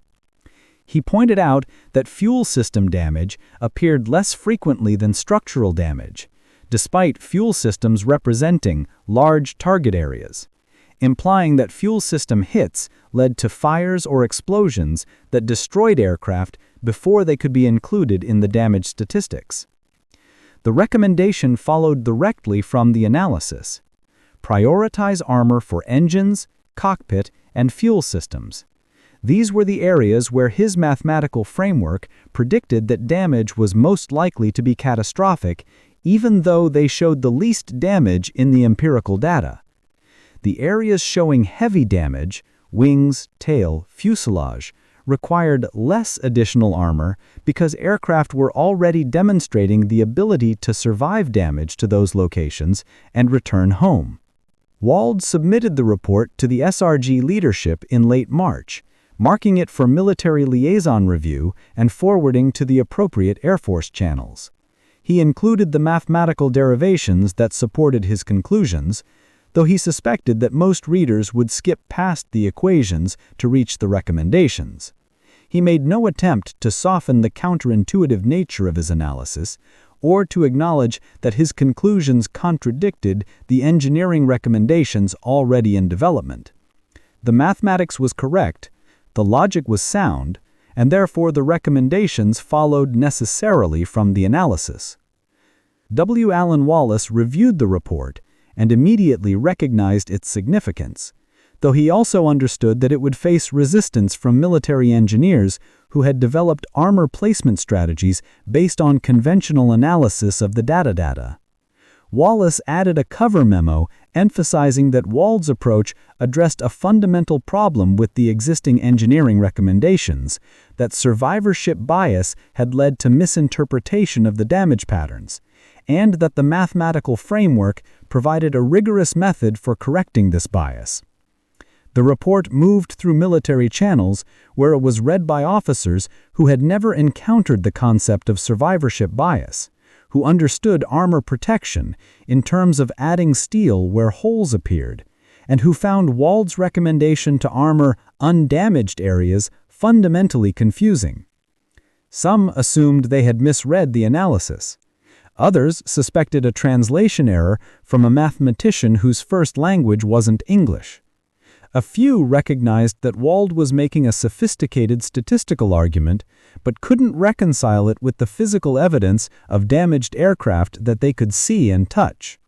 He pointed out that fuel system damage appeared less frequently than structural damage, despite fuel systems representing large target areas, implying that fuel system hits led to fires or explosions that destroyed aircraft before they could be included in the damage statistics. The recommendation followed directly from the analysis. Prioritize armor for engines, cockpit, and fuel systems. These were the areas where his mathematical framework predicted that damage was most likely to be catastrophic, even though they showed the least damage in the empirical data. The areas showing heavy damage, wings, tail, fuselage, required less additional armor because aircraft were already demonstrating the ability to survive damage to those locations and return home. Wald submitted the report to the SRG leadership in late March, marking it for military liaison review and forwarding to the appropriate Air Force channels. He included the mathematical derivations that supported his conclusions, though he suspected that most readers would skip past the equations to reach the recommendations. He made no attempt to soften the counterintuitive nature of his analysis, or to acknowledge that his conclusions contradicted the engineering recommendations already in development. The mathematics was correct, the logic was sound, and therefore the recommendations followed necessarily from the analysis. W. Allen Wallace reviewed the report and immediately recognized its significance, though he also understood that it would face resistance from military engineers who had developed armor placement strategies based on conventional analysis of the data. Wallace added a cover memo emphasizing that Wald's approach addressed a fundamental problem with the existing engineering recommendations, that survivorship bias had led to misinterpretation of the damage patterns, and that the mathematical framework provided a rigorous method for correcting this bias. The report moved through military channels where it was read by officers who had never encountered the concept of survivorship bias, who understood armor protection in terms of adding steel where holes appeared, and who found Wald's recommendation to armor undamaged areas fundamentally confusing. Some assumed they had misread the analysis. Others suspected a translation error from a mathematician whose first language wasn't English. A few recognized that Wald was making a sophisticated statistical argument, but couldn't reconcile it with the physical evidence of damaged aircraft that they could see and touch.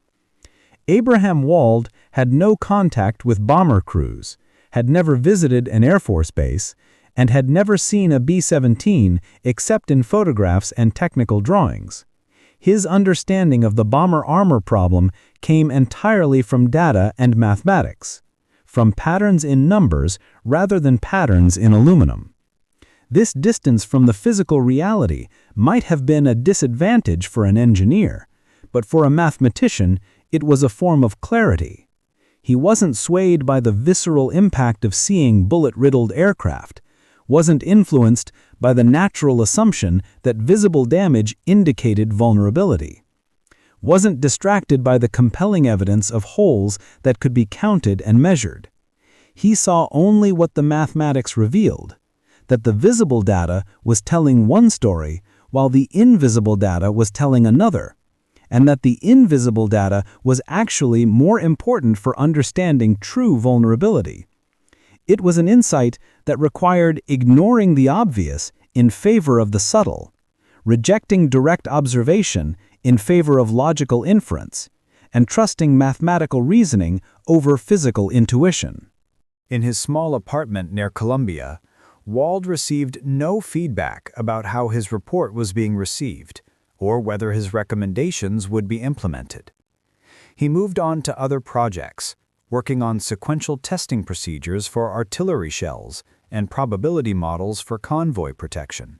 Abraham Wald had no contact with bomber crews, had never visited an Air Force base, and had never seen a B-17 except in photographs and technical drawings. His understanding of the bomber armor problem came entirely from data and mathematics, from patterns in numbers rather than patterns in aluminum. This distance from the physical reality might have been a disadvantage for an engineer, but for a mathematician, it was a form of clarity. He wasn't swayed by the visceral impact of seeing bullet-riddled aircraft, wasn't influenced by the natural assumption that visible damage indicated vulnerability, wasn't distracted by the compelling evidence of holes that could be counted and measured. He saw only what the mathematics revealed, that the visible data was telling one story while the invisible data was telling another, and that the invisible data was actually more important for understanding true vulnerability. It was an insight that required ignoring the obvious in favor of the subtle, rejecting direct observation in favor of logical inference, and trusting mathematical reasoning over physical intuition. In his small apartment near Columbia, Wald received no feedback about how his report was being received or whether his recommendations would be implemented. He moved on to other projects, working on sequential testing procedures for artillery shells and probability models for convoy protection.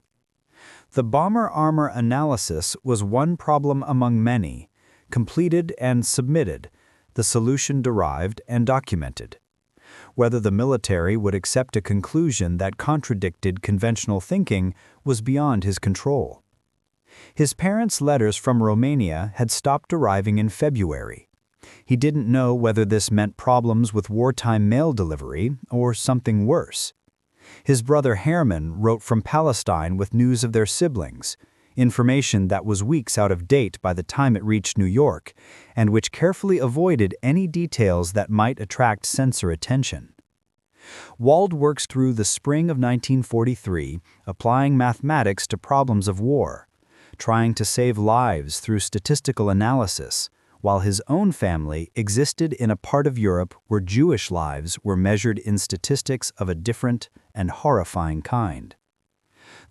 The bomber armor analysis was one problem among many, completed and submitted, the solution derived and documented. Whether the military would accept a conclusion that contradicted conventional thinking was beyond his control. His parents' letters from Romania had stopped arriving in February. He didn't know whether this meant problems with wartime mail delivery or something worse. His brother Herman wrote from Palestine with news of their siblings, information that was weeks out of date by the time it reached New York, and which carefully avoided any details that might attract censor attention. Wald works through the spring of 1943, applying mathematics to problems of war, trying to save lives through statistical analysis, while his own family existed in a part of Europe where Jewish lives were measured in statistics of a different and horrifying kind.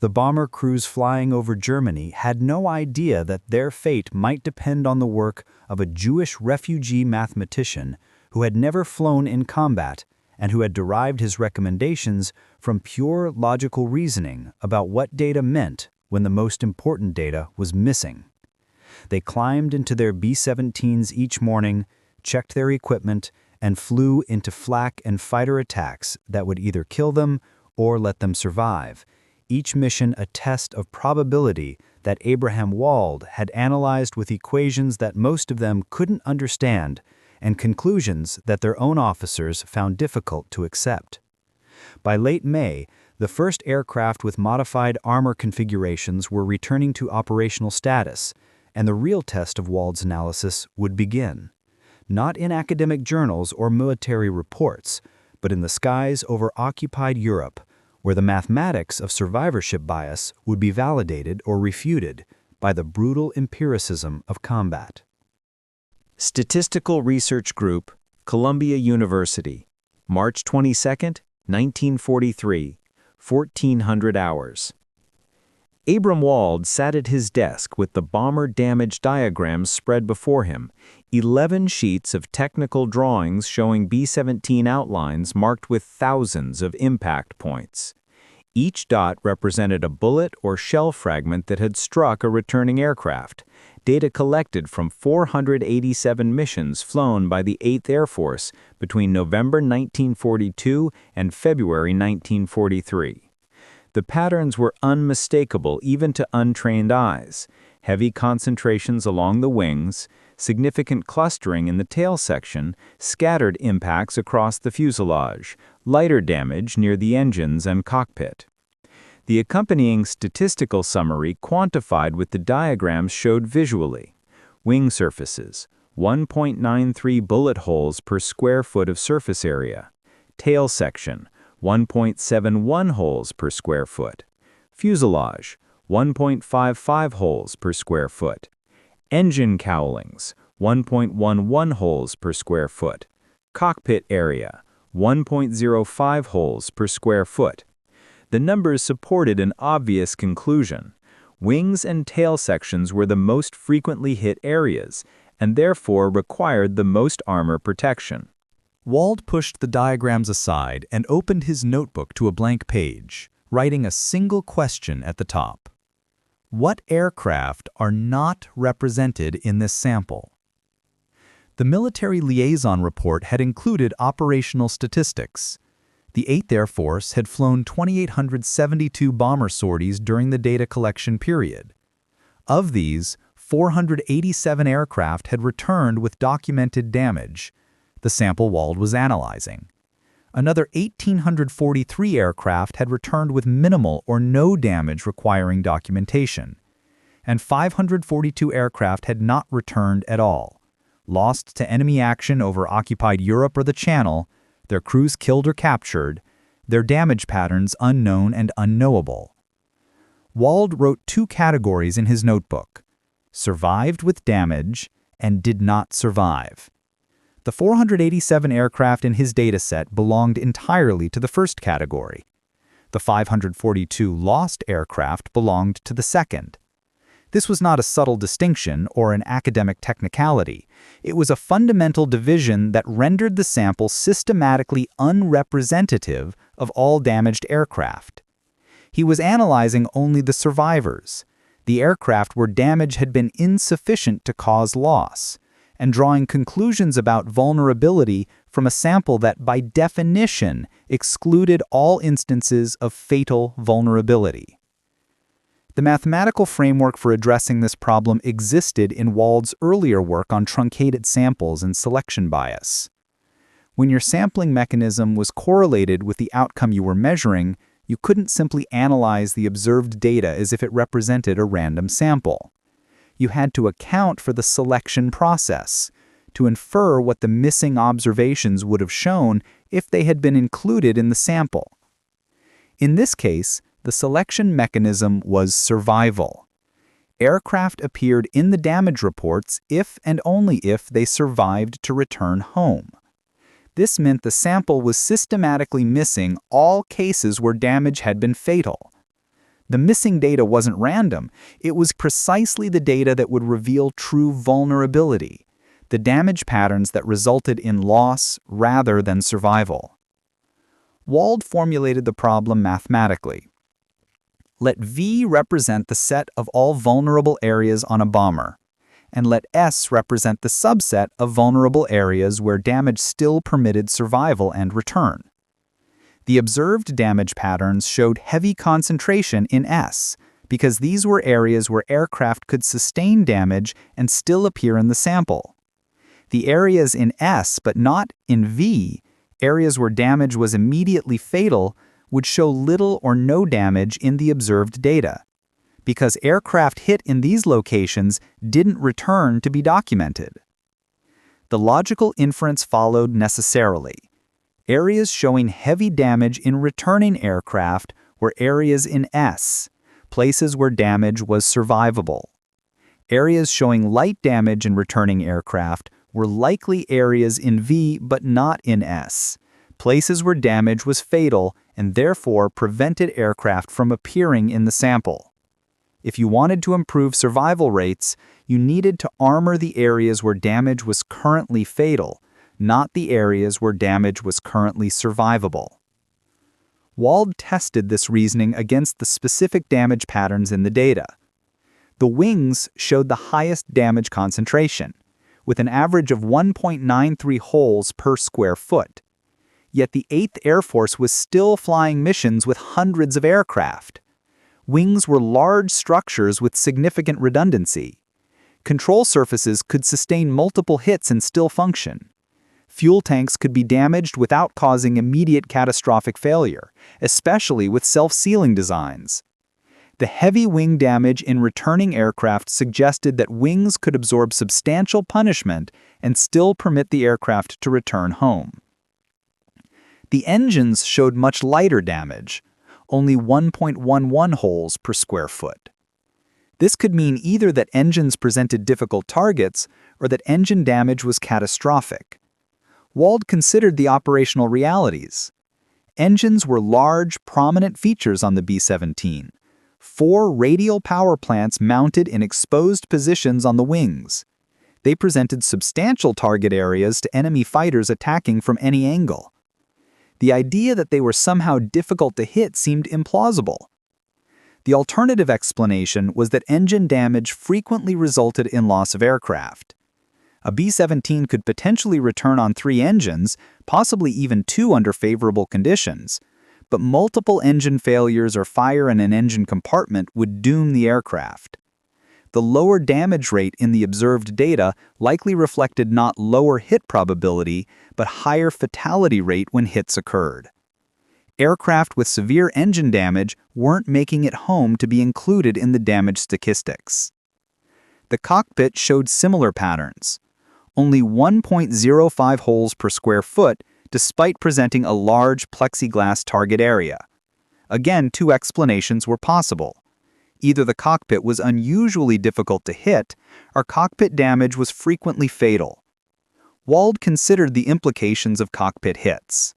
The bomber crews flying over Germany had no idea that their fate might depend on the work of a Jewish refugee mathematician who had never flown in combat and who had derived his recommendations from pure logical reasoning about what data meant when the most important data was missing. They climbed into their B-17s each morning, checked their equipment, and flew into flak and fighter attacks that would either kill them or let them survive, each mission a test of probability that Abraham Wald had analyzed with equations that most of them couldn't understand and conclusions that their own officers found difficult to accept. By late May, the first aircraft with modified armor configurations were returning to operational status, and the real test of Wald's analysis would begin. Not in academic journals or military reports, but in the skies over occupied Europe, where the mathematics of survivorship bias would be validated or refuted by the brutal empiricism of combat. Statistical Research Group, Columbia University, March 22, 1943, 1400 hours. Abram Wald sat at his desk with the bomber damage diagrams spread before him, 11 sheets of technical drawings showing B-17 outlines marked with thousands of impact points. Each dot represented a bullet or shell fragment that had struck a returning aircraft, data collected from 487 missions flown by the 8th Air Force between November 1942 and February 1943. The patterns were unmistakable even to untrained eyes: heavy concentrations along the wings, significant clustering in the tail section, scattered impacts across the fuselage, lighter damage near the engines and cockpit. The accompanying statistical summary quantified with the diagrams showed visually: wing surfaces, 1.93 bullet holes per square foot of surface area; tail section, 1.71 holes per square foot; fuselage, 1.55 holes per square foot; engine cowlings, 1.11 holes per square foot; cockpit area, 1.05 holes per square foot. The numbers supported an obvious conclusion: wings and tail sections were the most frequently hit areas, and therefore required the most armor protection. Wald pushed the diagrams aside and opened his notebook to a blank page, writing a single question at the top. What aircraft are not represented in this sample? The military liaison report had included operational statistics. The 8th Air Force had flown 2,872 bomber sorties during the data collection period. Of these, 487 aircraft had returned with documented damage, the sample Wald was analyzing. Another 1,843 aircraft had returned with minimal or no damage requiring documentation, and 542 aircraft had not returned at all, lost to enemy action over occupied Europe or the Channel, their crews killed or captured, their damage patterns unknown and unknowable. Wald wrote two categories in his notebook: survived with damage and did not survive. The 487 aircraft in his dataset belonged entirely to the first category. The 542 lost aircraft belonged to the second. This was not a subtle distinction or an academic technicality. It was a fundamental division that rendered the sample systematically unrepresentative of all damaged aircraft. He was analyzing only the survivors, the aircraft where damage had been insufficient to cause loss, and drawing conclusions about vulnerability from a sample that, by definition, excluded all instances of fatal vulnerability. The mathematical framework for addressing this problem existed in Wald's earlier work on truncated samples and selection bias. When your sampling mechanism was correlated with the outcome you were measuring, you couldn't simply analyze the observed data as if it represented a random sample. You had to account for the selection process, to infer what the missing observations would have shown if they had been included in the sample. In this case, the selection mechanism was survival. Aircraft appeared in the damage reports if and only if they survived to return home. This meant the sample was systematically missing all cases where damage had been fatal. The missing data wasn't random. It was precisely the data that would reveal true vulnerability, the damage patterns that resulted in loss rather than survival. Wald formulated the problem mathematically. Let V represent the set of all vulnerable areas on a bomber, and let S represent the subset of vulnerable areas where damage still permitted survival and return. The observed damage patterns showed heavy concentration in S, because these were areas where aircraft could sustain damage and still appear in the sample. The areas in S, but not in V, areas where damage was immediately fatal, would show little or no damage in the observed data, because aircraft hit in these locations didn't return to be documented. The logical inference followed necessarily. Areas showing heavy damage in returning aircraft were areas in S, places where damage was survivable. Areas showing light damage in returning aircraft were likely areas in V but not in S, places where damage was fatal and therefore prevented aircraft from appearing in the sample. If you wanted to improve survival rates, you needed to armor the areas where damage was currently fatal, not the areas where damage was currently survivable. Wald tested this reasoning against the specific damage patterns in the data. The wings showed the highest damage concentration, with an average of 1.93 holes per square foot. Yet the 8th Air Force was still flying missions with hundreds of aircraft. Wings were large structures with significant redundancy. Control surfaces could sustain multiple hits and still function. Fuel tanks could be damaged without causing immediate catastrophic failure, especially with self-sealing designs. The heavy wing damage in returning aircraft suggested that wings could absorb substantial punishment and still permit the aircraft to return home. The engines showed much lighter damage, only 1.11 holes per square foot. This could mean either that engines presented difficult targets or that engine damage was catastrophic. Wald considered the operational realities. Engines were large, prominent features on the B-17. 4 radial power plants mounted in exposed positions on the wings. They presented substantial target areas to enemy fighters attacking from any angle. The idea that they were somehow difficult to hit seemed implausible. The alternative explanation was that engine damage frequently resulted in loss of aircraft. A B-17 could potentially return on 3 engines, possibly even 2 under favorable conditions, but multiple engine failures or fire in an engine compartment would doom the aircraft. The lower damage rate in the observed data likely reflected not lower hit probability, but higher fatality rate when hits occurred. Aircraft with severe engine damage weren't making it home to be included in the damage statistics. The cockpit showed similar patterns. Only 1.05 holes per square foot, despite presenting a large plexiglass target area. Again, 2 explanations were possible. Either the cockpit was unusually difficult to hit, or cockpit damage was frequently fatal. Wald considered the implications of cockpit hits.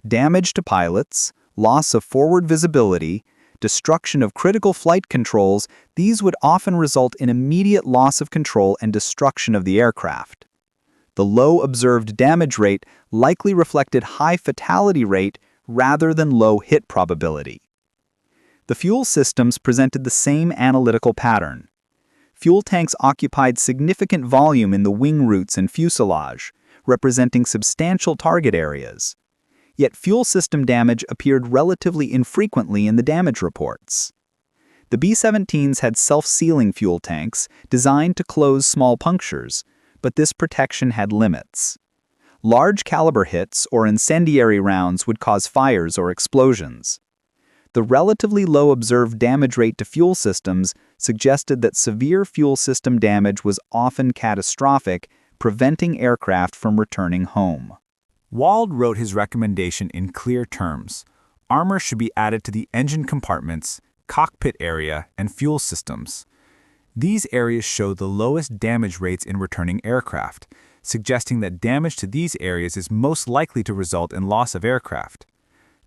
Damage to pilots, loss of forward visibility, destruction of critical flight controls, these would often result in immediate loss of control and destruction of the aircraft. The low observed damage rate likely reflected high fatality rate rather than low hit probability. The fuel systems presented the same analytical pattern. Fuel tanks occupied significant volume in the wing roots and fuselage, representing substantial target areas. Yet fuel system damage appeared relatively infrequently in the damage reports. The B-17s had self-sealing fuel tanks designed to close small punctures, but this protection had limits. Large caliber hits or incendiary rounds would cause fires or explosions. The relatively low observed damage rate to fuel systems suggested that severe fuel system damage was often catastrophic, preventing aircraft from returning home. Wald wrote his recommendation in clear terms. Armor should be added to the engine compartments, cockpit area, and fuel systems. These areas show the lowest damage rates in returning aircraft, suggesting that damage to these areas is most likely to result in loss of aircraft.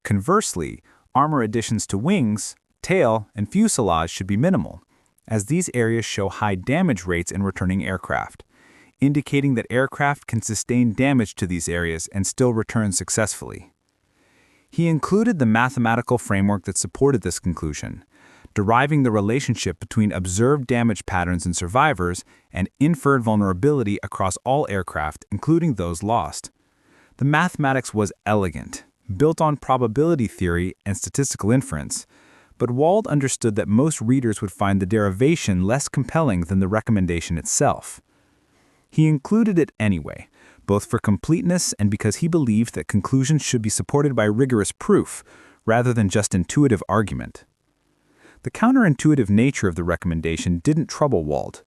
Conversely, armor additions to wings, tail, and fuselage should be minimal, as these areas show high damage rates in returning aircraft, indicating that aircraft can sustain damage to these areas and still return successfully. He included the mathematical framework that supported this conclusion, deriving the relationship between observed damage patterns in survivors and inferred vulnerability across all aircraft, including those lost. The mathematics was elegant, built on probability theory and statistical inference, but Wald understood that most readers would find the derivation less compelling than the recommendation itself. He included it anyway, both for completeness and because he believed that conclusions should be supported by rigorous proof, rather than just intuitive argument. The counterintuitive nature of the recommendation didn't trouble Wald.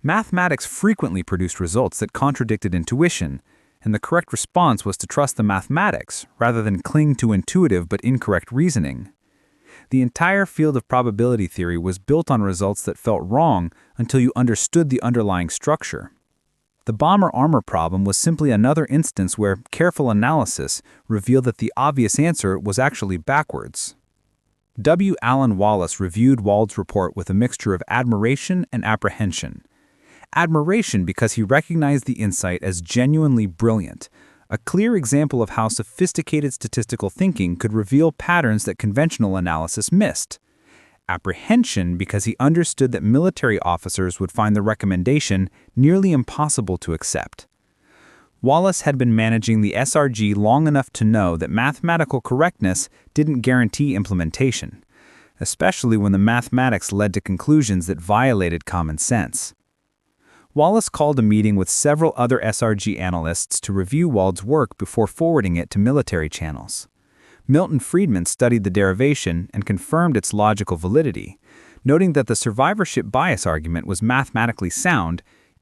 Mathematics frequently produced results that contradicted intuition, and the correct response was to trust the mathematics rather than cling to intuitive but incorrect reasoning. The entire field of probability theory was built on results that felt wrong until you understood the underlying structure. The bomber armor problem was simply another instance where careful analysis revealed that the obvious answer was actually backwards. W. Allen Wallace reviewed Wald's report with a mixture of admiration and apprehension. Admiration because he recognized the insight as genuinely brilliant, a clear example of how sophisticated statistical thinking could reveal patterns that conventional analysis missed. Apprehension because he understood that military officers would find the recommendation nearly impossible to accept. Wallace had been managing the SRG long enough to know that mathematical correctness didn't guarantee implementation, especially when the mathematics led to conclusions that violated common sense. Wallace called a meeting with several other SRG analysts to review Wald's work before forwarding it to military channels. Milton Friedman studied the derivation and confirmed its logical validity, noting that the survivorship bias argument was mathematically sound,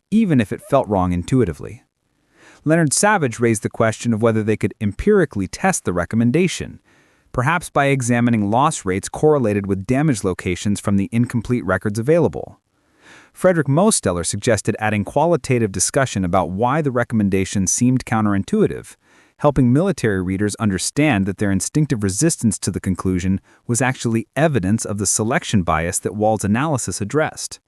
even if it felt wrong intuitively. Leonard Savage raised the question of whether they could empirically test the recommendation, perhaps by examining loss rates correlated with damage locations from the incomplete records available. Frederick Mosteller suggested adding qualitative discussion about why the recommendation seemed counterintuitive, helping military readers understand that their instinctive resistance to the conclusion was actually evidence of the selection bias that Wald's analysis addressed.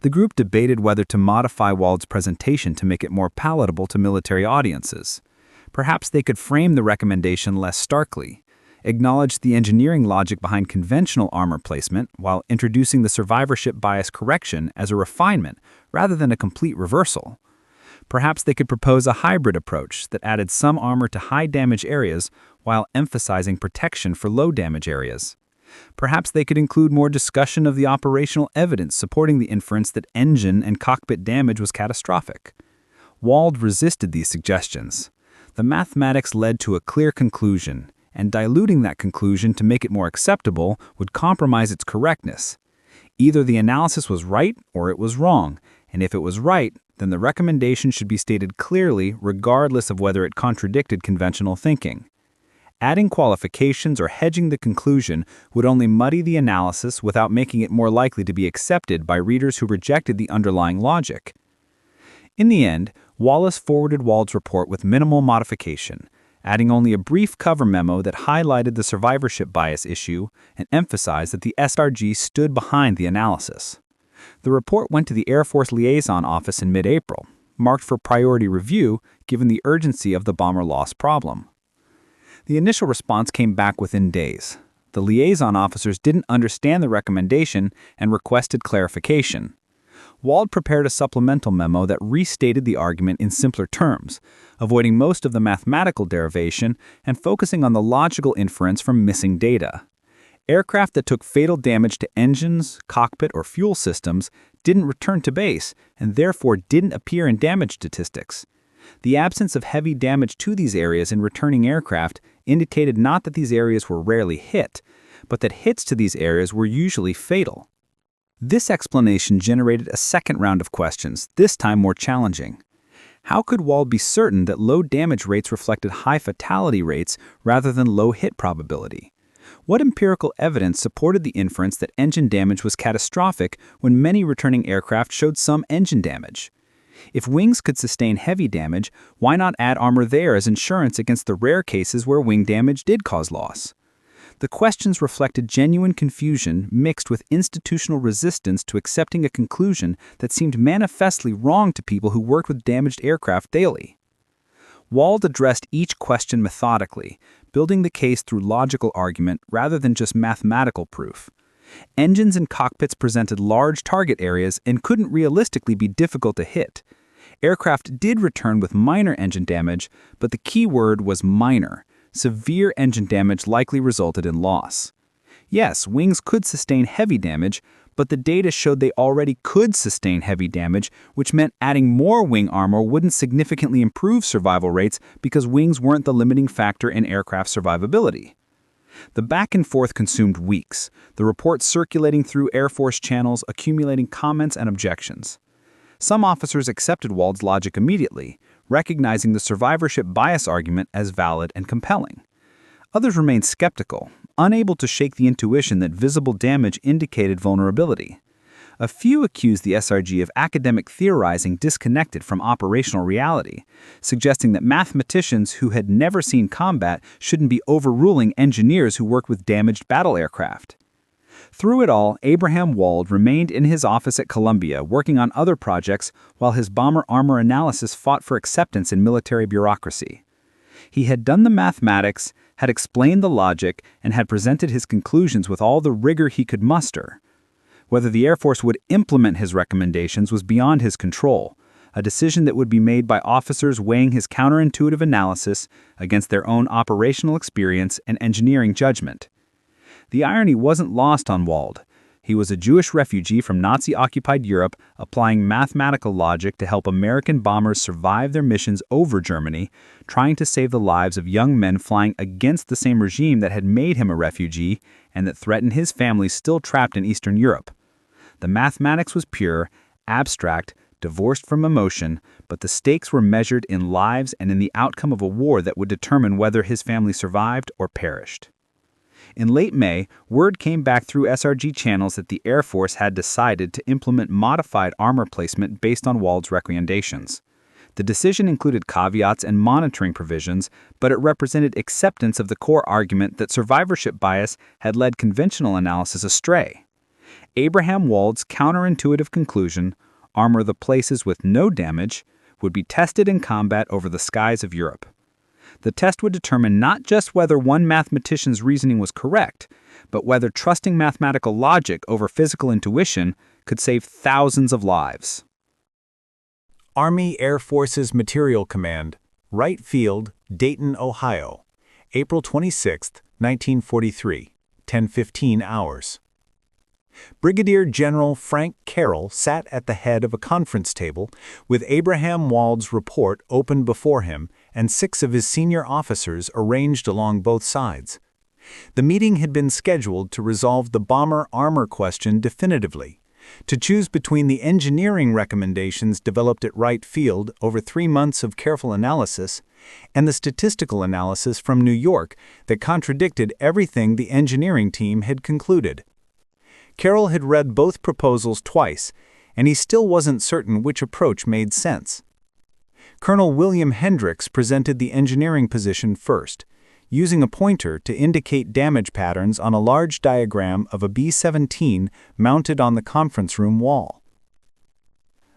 The group debated whether to modify Wald's presentation to make it more palatable to military audiences. Perhaps they could frame the recommendation less starkly, acknowledge the engineering logic behind conventional armor placement while introducing the survivorship bias correction as a refinement rather than a complete reversal. Perhaps they could propose a hybrid approach that added some armor to high-damage areas while emphasizing protection for low-damage areas. Perhaps they could include more discussion of the operational evidence supporting the inference that engine and cockpit damage was catastrophic. Wald resisted these suggestions. The mathematics led to a clear conclusion, and diluting that conclusion to make it more acceptable would compromise its correctness. Either the analysis was right or it was wrong, and if it was right, then the recommendation should be stated clearly regardless of whether it contradicted conventional thinking. Adding qualifications or hedging the conclusion would only muddy the analysis without making it more likely to be accepted by readers who rejected the underlying logic. In the end, Wallace forwarded Wald's report with minimal modification, adding only a brief cover memo that highlighted the survivorship bias issue and emphasized that the SRG stood behind the analysis. The report went to the Air Force Liaison Office in mid-April, marked for priority review given the urgency of the bomber loss problem. The initial response came back within days. The liaison officers didn't understand the recommendation and requested clarification. Wald prepared a supplemental memo that restated the argument in simpler terms, avoiding most of the mathematical derivation and focusing on the logical inference from missing data. Aircraft that took fatal damage to engines, cockpit, or fuel systems didn't return to base and therefore didn't appear in damage statistics. The absence of heavy damage to these areas in returning aircraft indicated not that these areas were rarely hit, but that hits to these areas were usually fatal. This explanation generated a second round of questions, this time more challenging. How could Wald be certain that low damage rates reflected high fatality rates rather than low hit probability? What empirical evidence supported the inference that engine damage was catastrophic when many returning aircraft showed some engine damage? If wings could sustain heavy damage, why not add armor there as insurance against the rare cases where wing damage did cause loss? The questions reflected genuine confusion mixed with institutional resistance to accepting a conclusion that seemed manifestly wrong to people who worked with damaged aircraft daily. Wald addressed each question methodically, building the case through logical argument rather than just mathematical proof. Engines and cockpits presented large target areas and couldn't realistically be difficult to hit. Aircraft did return with minor engine damage, but the key word was minor. Severe engine damage likely resulted in loss. Yes, wings could sustain heavy damage, but the data showed they already could sustain heavy damage, which meant adding more wing armor wouldn't significantly improve survival rates because wings weren't the limiting factor in aircraft survivability. The back and forth consumed weeks, the report circulating through Air Force channels, accumulating comments and objections. Some officers accepted Wald's logic immediately, recognizing the survivorship bias argument as valid and compelling. Others remained skeptical, unable to shake the intuition that visible damage indicated vulnerability. A few accused the SRG of academic theorizing disconnected from operational reality, suggesting that mathematicians who had never seen combat shouldn't be overruling engineers who worked with damaged battle aircraft. Through it all, Abraham Wald remained in his office at Columbia working on other projects while his bomber armor analysis fought for acceptance in military bureaucracy. He had done the mathematics, had explained the logic, and had presented his conclusions with all the rigor he could muster. Whether the Air Force would implement his recommendations was beyond his control, a decision that would be made by officers weighing his counterintuitive analysis against their own operational experience and engineering judgment. The irony wasn't lost on Wald. He was a Jewish refugee from Nazi-occupied Europe applying mathematical logic to help American bombers survive their missions over Germany, trying to save the lives of young men flying against the same regime that had made him a refugee and that threatened his family still trapped in Eastern Europe. The mathematics was pure, abstract, divorced from emotion, but the stakes were measured in lives and in the outcome of a war that would determine whether his family survived or perished. In late May, word came back through SRG channels that the Air Force had decided to implement modified armor placement based on Wald's recommendations. The decision included caveats and monitoring provisions, but it represented acceptance of the core argument that survivorship bias had led conventional analysis astray. Abraham Wald's counterintuitive conclusion, armor the places with no damage, would be tested in combat over the skies of Europe. The test would determine not just whether one mathematician's reasoning was correct, but whether trusting mathematical logic over physical intuition could save thousands of lives. Army Air Forces Material Command, Wright Field, Dayton, Ohio, April 26, 1943, 10:15 hours. Brigadier General Frank Carroll sat at the head of a conference table with Abraham Wald's report open before him and 6 of his senior officers arranged along both sides. The meeting had been scheduled to resolve the bomber armor question definitively, To choose between the engineering recommendations developed at Wright Field over 3 months of careful analysis and the statistical analysis from New York that contradicted everything the engineering team had concluded. Carroll had read both proposals twice, and he still wasn't certain which approach made sense. Colonel William Hendricks presented the engineering position first, using a pointer to indicate damage patterns on a large diagram of a B-17 mounted on the conference room wall.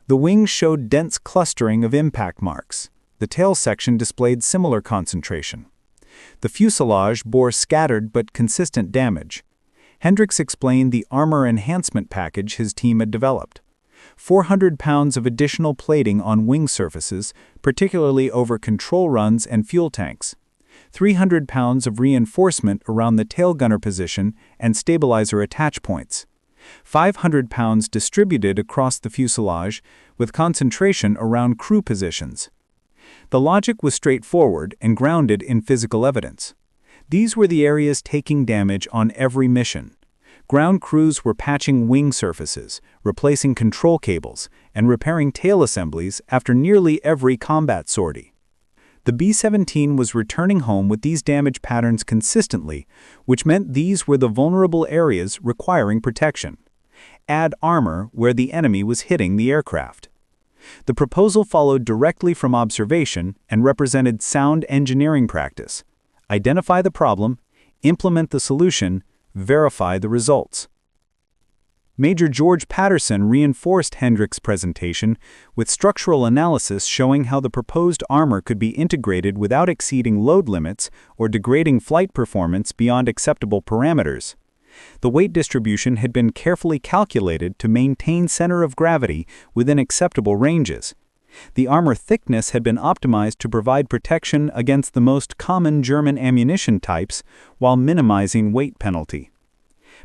The wings showed dense clustering of impact marks. The tail section displayed similar concentration. The fuselage bore scattered but consistent damage. Hendricks explained the armor enhancement package his team had developed. 400 pounds of additional plating on wing surfaces, particularly over control runs and fuel tanks. 300 pounds of reinforcement around the tail gunner position and stabilizer attach points. 500 pounds distributed across the fuselage, with concentration around crew positions. The logic was straightforward and grounded in physical evidence. These were the areas taking damage on every mission. Ground crews were patching wing surfaces, replacing control cables, and repairing tail assemblies after nearly every combat sortie. The B-17 was returning home with these damage patterns consistently, which meant these were the vulnerable areas requiring protection. Add armor where the enemy was hitting the aircraft. The proposal followed directly from observation and represented sound engineering practice. Identify the problem, implement the solution, verify the results. Major George Patterson reinforced Hendricks' presentation with structural analysis showing how the proposed armor could be integrated without exceeding load limits or degrading flight performance beyond acceptable parameters. The weight distribution had been carefully calculated to maintain center of gravity within acceptable ranges. The armor thickness had been optimized to provide protection against the most common German ammunition types while minimizing weight penalty.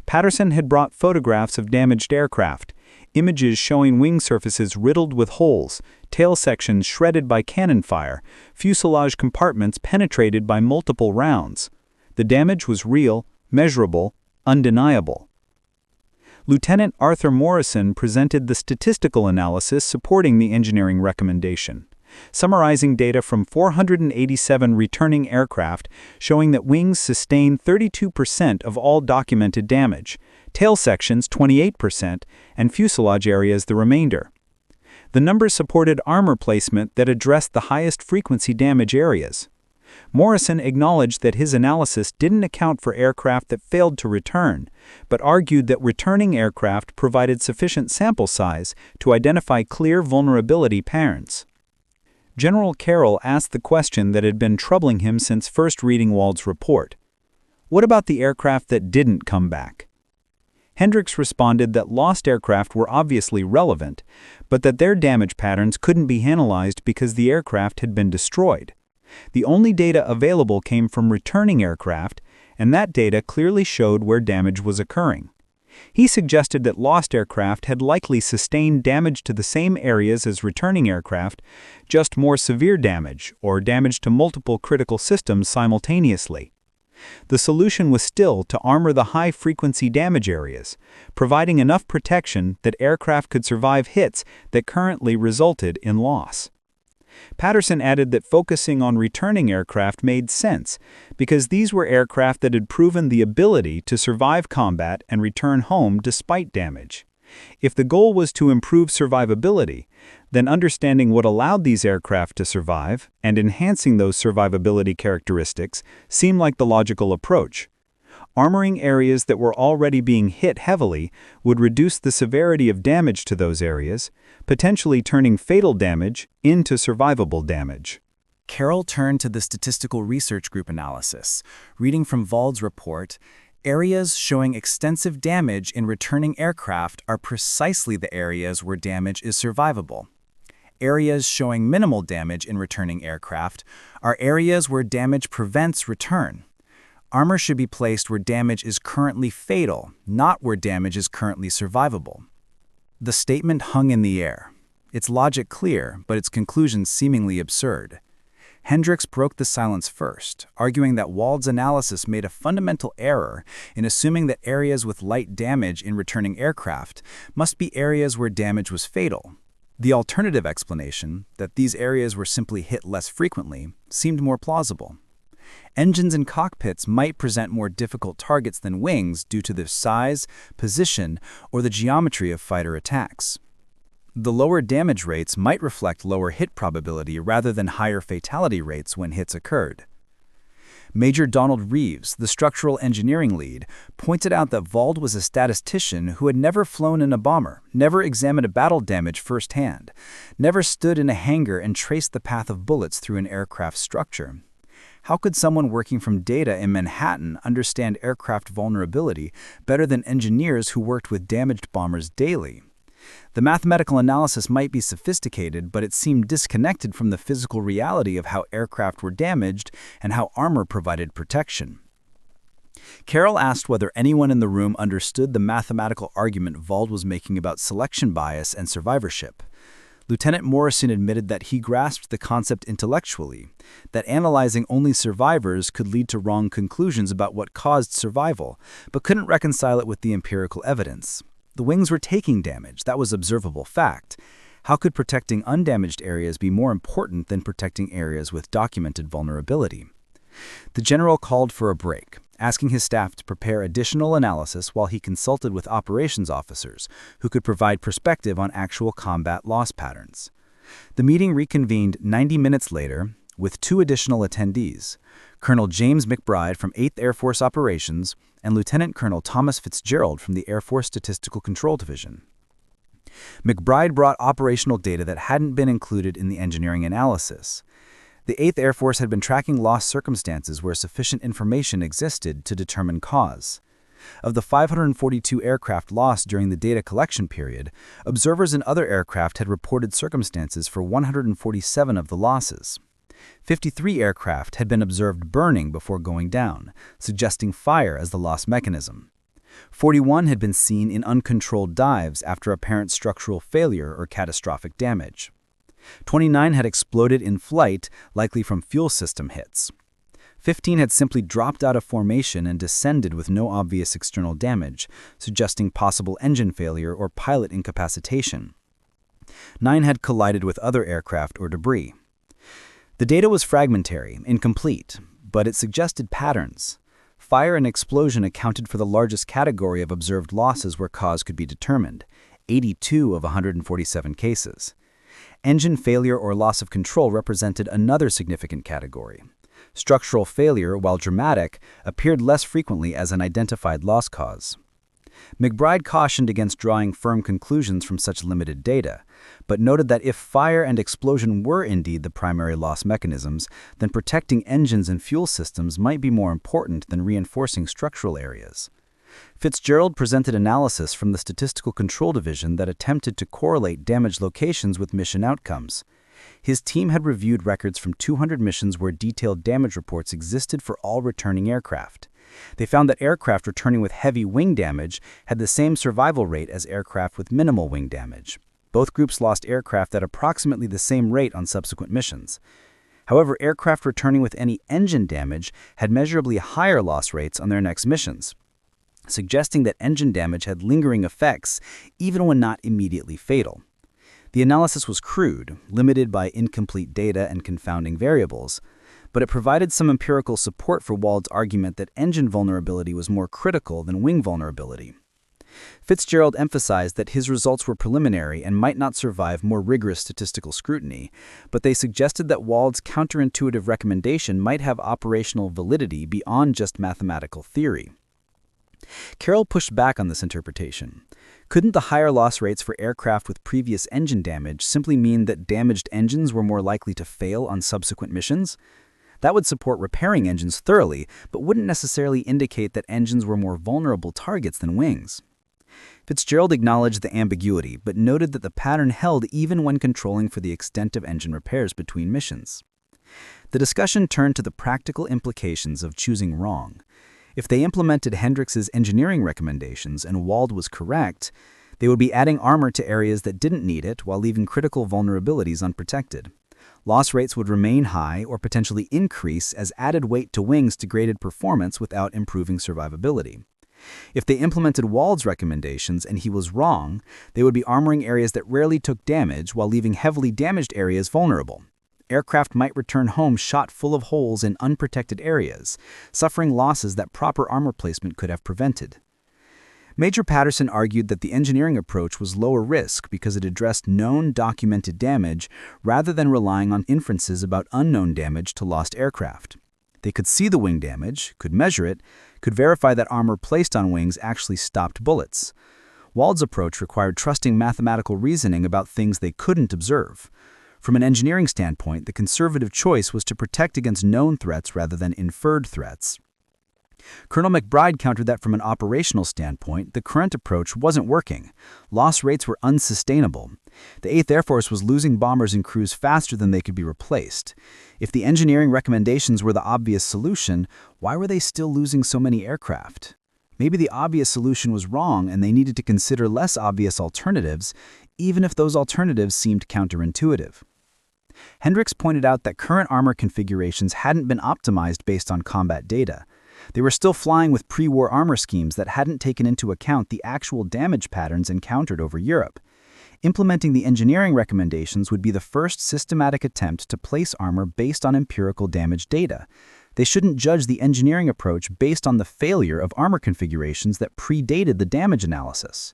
Patterson had brought photographs of damaged aircraft, images showing wing surfaces riddled with holes, tail sections shredded by cannon fire, fuselage compartments penetrated by multiple rounds. The damage was real, measurable, undeniable. Lieutenant Arthur Morrison presented the statistical analysis supporting the engineering recommendation, summarizing data from 487 returning aircraft showing that wings sustained 32% of all documented damage, tail sections 28%, and fuselage areas the remainder. The numbers supported armor placement that addressed the highest frequency damage areas. Morrison acknowledged that his analysis didn't account for aircraft that failed to return, but argued that returning aircraft provided sufficient sample size to identify clear vulnerability patterns. General Carroll asked the question that had been troubling him since first reading Wald's report. What about the aircraft that didn't come back? Hendricks responded that lost aircraft were obviously relevant, but that their damage patterns couldn't be analyzed because the aircraft had been destroyed. The only data available came from returning aircraft, and that data clearly showed where damage was occurring. He suggested that lost aircraft had likely sustained damage to the same areas as returning aircraft, just more severe damage or damage to multiple critical systems simultaneously. The solution was still to armor the high-frequency damage areas, providing enough protection that aircraft could survive hits that currently resulted in loss. Patterson added that focusing on returning aircraft made sense because these were aircraft that had proven the ability to survive combat and return home despite damage. If the goal was to improve survivability, then understanding what allowed these aircraft to survive and enhancing those survivability characteristics seemed like the logical approach. Armoring areas that were already being hit heavily would reduce the severity of damage to those areas, potentially turning fatal damage into survivable damage. Carroll turned to the statistical research group analysis, reading from Wald's report, areas showing extensive damage in returning aircraft are precisely the areas where damage is survivable. Areas showing minimal damage in returning aircraft are areas where damage prevents return. Armor should be placed where damage is currently fatal, not where damage is currently survivable. The statement hung in the air. Its logic clear, but its conclusions seemingly absurd. Hendricks broke the silence first, arguing that Wald's analysis made a fundamental error in assuming that areas with light damage in returning aircraft must be areas where damage was fatal. The alternative explanation, that these areas were simply hit less frequently, seemed more plausible. Engines and cockpits might present more difficult targets than wings due to their size, position, or the geometry of fighter attacks. The lower damage rates might reflect lower hit probability rather than higher fatality rates when hits occurred. Major Donald Reeves, the structural engineering lead, pointed out that Wald was a statistician who had never flown in a bomber, never examined a battle damage firsthand, never stood in a hangar and traced the path of bullets through an aircraft structure. How could someone working from data in Manhattan understand aircraft vulnerability better than engineers who worked with damaged bombers daily? The mathematical analysis might be sophisticated, but it seemed disconnected from the physical reality of how aircraft were damaged and how armor provided protection. Carroll asked whether anyone in the room understood the mathematical argument Wald was making about selection bias and survivorship. Lieutenant Morrison admitted that he grasped the concept intellectually, that analyzing only survivors could lead to wrong conclusions about what caused survival, but couldn't reconcile it with the empirical evidence. The wings were taking damage, that was observable fact. How could protecting undamaged areas be more important than protecting areas with documented vulnerability? The general called for a break, asking his staff to prepare additional analysis while he consulted with operations officers who could provide perspective on actual combat loss patterns. The meeting reconvened 90 minutes later with 2 additional attendees, Colonel James McBride from 8th Air Force Operations and Lieutenant Colonel Thomas Fitzgerald from the Air Force Statistical Control Division. McBride brought operational data that hadn't been included in the engineering analysis. The 8th Air Force had been tracking loss circumstances where sufficient information existed to determine cause. Of the 542 aircraft lost during the data collection period, observers in other aircraft had reported circumstances for 147 of the losses. 53 aircraft had been observed burning before going down, suggesting fire as the loss mechanism. 41 had been seen in uncontrolled dives after apparent structural failure or catastrophic damage. 29 had exploded in flight, likely from fuel system hits. 15 had simply dropped out of formation and descended with no obvious external damage, suggesting possible engine failure or pilot incapacitation. 9 had collided with other aircraft or debris. The data was fragmentary, incomplete, but it suggested patterns. Fire and explosion accounted for the largest category of observed losses where cause could be determined, 82 of 147 cases. Engine failure or loss of control represented another significant category. Structural failure, while dramatic, appeared less frequently as an identified loss cause. McBride cautioned against drawing firm conclusions from such limited data, but noted that if fire and explosion were indeed the primary loss mechanisms, then protecting engines and fuel systems might be more important than reinforcing structural areas. Fitzgerald presented analysis from the Statistical Control Division that attempted to correlate damage locations with mission outcomes. His team had reviewed records from 200 missions where detailed damage reports existed for all returning aircraft. They found that aircraft returning with heavy wing damage had the same survival rate as aircraft with minimal wing damage. Both groups lost aircraft at approximately the same rate on subsequent missions. However, aircraft returning with any engine damage had measurably higher loss rates on their next missions, suggesting that engine damage had lingering effects even when not immediately fatal. The analysis was crude, limited by incomplete data and confounding variables, but it provided some empirical support for Wald's argument that engine vulnerability was more critical than wing vulnerability. Fitzgerald emphasized that his results were preliminary and might not survive more rigorous statistical scrutiny, but they suggested that Wald's counterintuitive recommendation might have operational validity beyond just mathematical theory. Carroll pushed back on this interpretation. Couldn't the higher loss rates for aircraft with previous engine damage simply mean that damaged engines were more likely to fail on subsequent missions? That would support repairing engines thoroughly, but wouldn't necessarily indicate that engines were more vulnerable targets than wings. Fitzgerald acknowledged the ambiguity, but noted that the pattern held even when controlling for the extent of engine repairs between missions. The discussion turned to the practical implications of choosing wrong. If they implemented Hendricks's engineering recommendations and Wald was correct, they would be adding armor to areas that didn't need it while leaving critical vulnerabilities unprotected. Loss rates would remain high or potentially increase as added weight to wings degraded performance without improving survivability. If they implemented Wald's recommendations and he was wrong, they would be armoring areas that rarely took damage while leaving heavily damaged areas vulnerable. Aircraft might return home shot full of holes in unprotected areas, suffering losses that proper armor placement could have prevented. Major Patterson argued that the engineering approach was lower risk because it addressed known documented damage rather than relying on inferences about unknown damage to lost aircraft. They could see the wing damage, could measure it, could verify that armor placed on wings actually stopped bullets. Wald's approach required trusting mathematical reasoning about things they couldn't observe. From an engineering standpoint, the conservative choice was to protect against known threats rather than inferred threats. Colonel McBride countered that from an operational standpoint, the current approach wasn't working. Loss rates were unsustainable. The 8th Air Force was losing bombers and crews faster than they could be replaced. If the engineering recommendations were the obvious solution, why were they still losing so many aircraft? Maybe the obvious solution was wrong and they needed to consider less obvious alternatives, even if those alternatives seemed counterintuitive. Hendricks pointed out that current armor configurations hadn't been optimized based on combat data. They were still flying with pre-war armor schemes that hadn't taken into account the actual damage patterns encountered over Europe. Implementing the engineering recommendations would be the first systematic attempt to place armor based on empirical damage data. They shouldn't judge the engineering approach based on the failure of armor configurations that predated the damage analysis.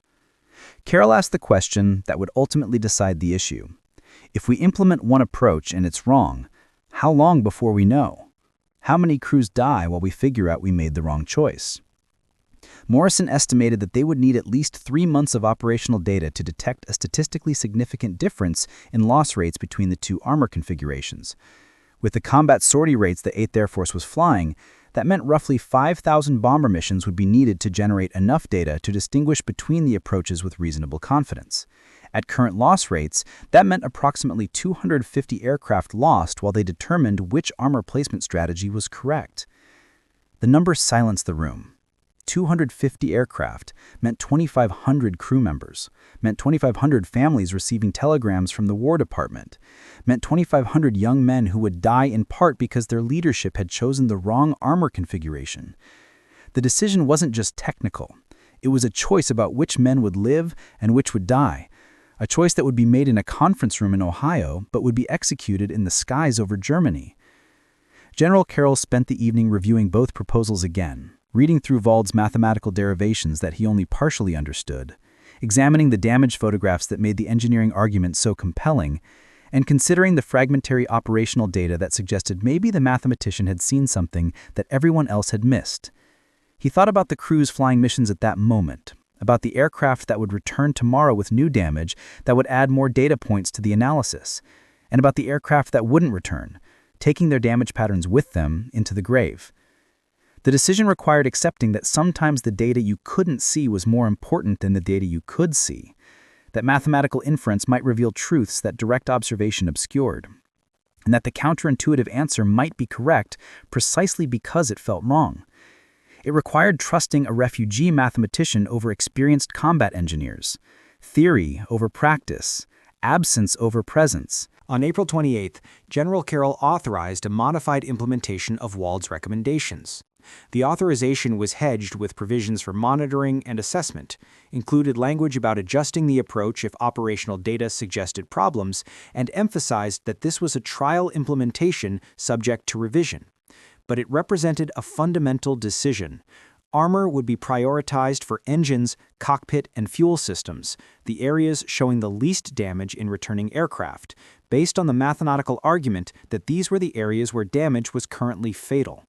Carroll asked the question that would ultimately decide the issue. If we implement one approach and it's wrong, how long before we know? How many crews die while we figure out we made the wrong choice? Morrison estimated that they would need at least 3 months of operational data to detect a statistically significant difference in loss rates between the two armor configurations. With the combat sortie rates the 8th Air Force was flying, that meant roughly 5,000 bomber missions would be needed to generate enough data to distinguish between the approaches with reasonable confidence. At current loss rates, that meant approximately 250 aircraft lost while they determined which armor placement strategy was correct. The number silenced the room. 250 aircraft meant 2,500 crew members, meant 2,500 families receiving telegrams from the War Department, meant 2,500 young men who would die in part because their leadership had chosen the wrong armor configuration. The decision wasn't just technical. It was a choice about which men would live and which would die, a choice that would be made in a conference room in Ohio but would be executed in the skies over Germany. General Carroll spent the evening reviewing both proposals again, reading through Wald's mathematical derivations that he only partially understood, examining the damage photographs that made the engineering argument so compelling, and considering the fragmentary operational data that suggested maybe the mathematician had seen something that everyone else had missed. He thought about the crews flying missions at that moment, about the aircraft that would return tomorrow with new damage that would add more data points to the analysis, and about the aircraft that wouldn't return, taking their damage patterns with them into the grave. The decision required accepting that sometimes the data you couldn't see was more important than the data you could see, that mathematical inference might reveal truths that direct observation obscured, and that the counterintuitive answer might be correct precisely because it felt wrong. It required trusting a refugee mathematician over experienced combat engineers, theory over practice, absence over presence. On April 28th, General Carroll authorized a modified implementation of Wald's recommendations. The authorization was hedged with provisions for monitoring and assessment, included language about adjusting the approach if operational data suggested problems, and emphasized that this was a trial implementation subject to revision. But it represented a fundamental decision. Armor would be prioritized for engines, cockpit, and fuel systems, the areas showing the least damage in returning aircraft, based on the mathematical argument that these were the areas where damage was currently fatal.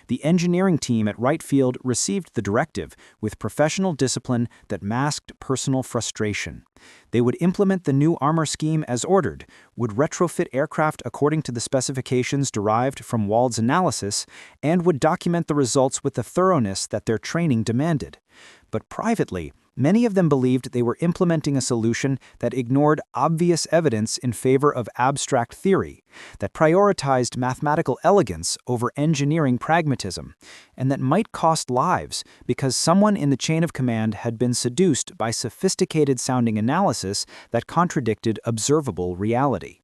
The engineering team at Wright Field received the directive with professional discipline that masked personal frustration. They would implement the new armor scheme as ordered, would retrofit aircraft according to the specifications derived from Wald's analysis, and would document the results with the thoroughness that their training demanded. But privately, many of them believed they were implementing a solution that ignored obvious evidence in favor of abstract theory, that prioritized mathematical elegance over engineering pragmatism, and that might cost lives because someone in the chain of command had been seduced by sophisticated-sounding analysis that contradicted observable reality.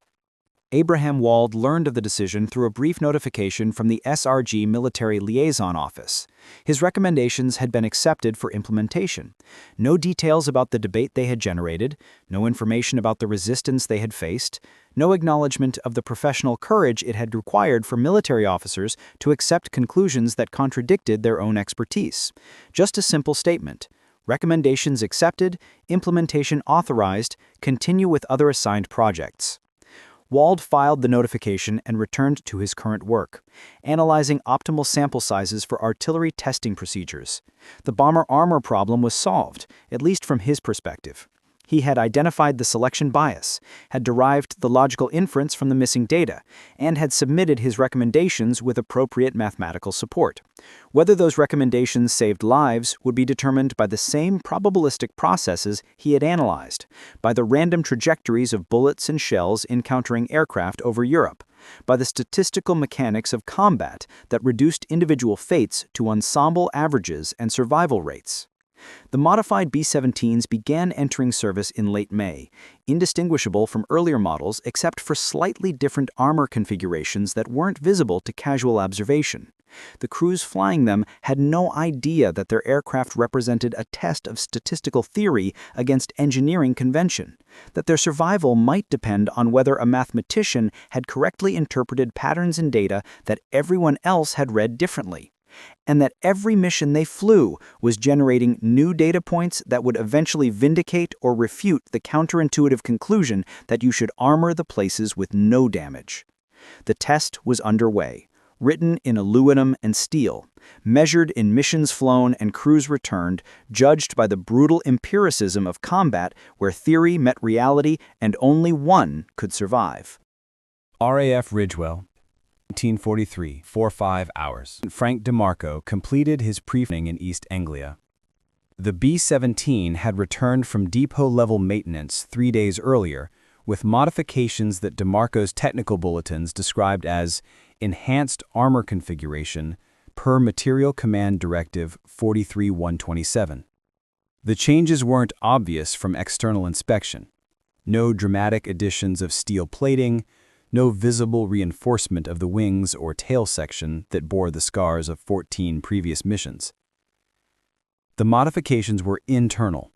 Abraham Wald learned of the decision through a brief notification from the SRG Military Liaison Office. His recommendations had been accepted for implementation. No details about the debate they had generated, no information about the resistance they had faced, no acknowledgement of the professional courage it had required for military officers to accept conclusions that contradicted their own expertise. Just a simple statement: recommendations accepted, implementation authorized, continue with other assigned projects. Wald filed the notification and returned to his current work, analyzing optimal sample sizes for artillery testing procedures. The bomber armor problem was solved, at least from his perspective. He had identified the selection bias, had derived the logical inference from the missing data, and had submitted his recommendations with appropriate mathematical support. Whether those recommendations saved lives would be determined by the same probabilistic processes he had analyzed, by the random trajectories of bullets and shells encountering aircraft over Europe, by the statistical mechanics of combat that reduced individual fates to ensemble averages and survival rates. The modified B-17s began entering service in late May, indistinguishable from earlier models except for slightly different armor configurations that weren't visible to casual observation. The crews flying them had no idea that their aircraft represented a test of statistical theory against engineering convention, that their survival might depend on whether a mathematician had correctly interpreted patterns in data that everyone else had read differently, and that every mission they flew was generating new data points that would eventually vindicate or refute the counterintuitive conclusion that you should armor the places with no damage. The test was underway, written in aluminum and steel, measured in missions flown and crews returned, judged by the brutal empiricism of combat where theory met reality and only one could survive. RAF Ridgewell, 1943, 4-5 hours. Frank DeMarco completed his briefing in East Anglia. The B-17 had returned from depot-level maintenance 3 days earlier, with modifications that DeMarco's technical bulletins described as enhanced armor configuration per Material Command Directive 43-127. The changes weren't obvious from external inspection. No dramatic additions of steel plating, no visible reinforcement of the wings or tail section that bore the scars of 14 previous missions. The modifications were internal,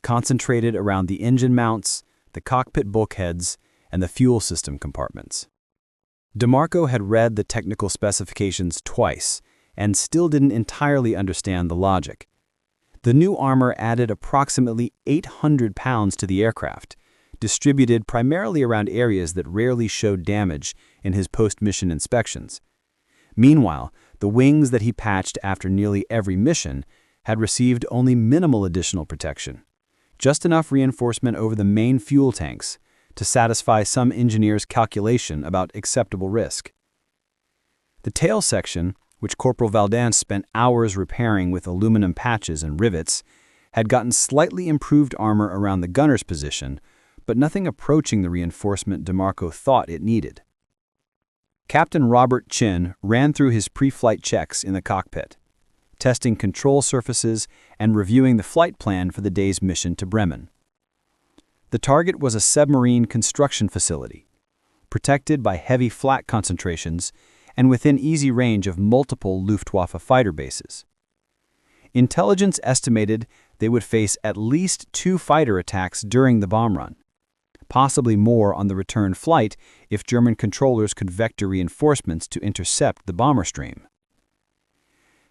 concentrated around the engine mounts, the cockpit bulkheads, and the fuel system compartments. DeMarco had read the technical specifications twice and still didn't entirely understand the logic. The new armor added approximately 800 pounds to the aircraft, distributed primarily around areas that rarely showed damage in his post-mission inspections. Meanwhile, the wings that he patched after nearly every mission had received only minimal additional protection, just enough reinforcement over the main fuel tanks to satisfy some engineers' calculation about acceptable risk. The tail section, which Corporal Valdance spent hours repairing with aluminum patches and rivets, had gotten slightly improved armor around the gunner's position, but nothing approaching the reinforcement DeMarco thought it needed. Captain Robert Chin ran through his pre-flight checks in the cockpit, testing control surfaces and reviewing the flight plan for the day's mission to Bremen. The target was a submarine construction facility, protected by heavy flak concentrations and within easy range of multiple Luftwaffe fighter bases. Intelligence estimated they would face at least 2 fighter attacks during the bomb run, possibly more on the return flight if German controllers could vector reinforcements to intercept the bomber stream.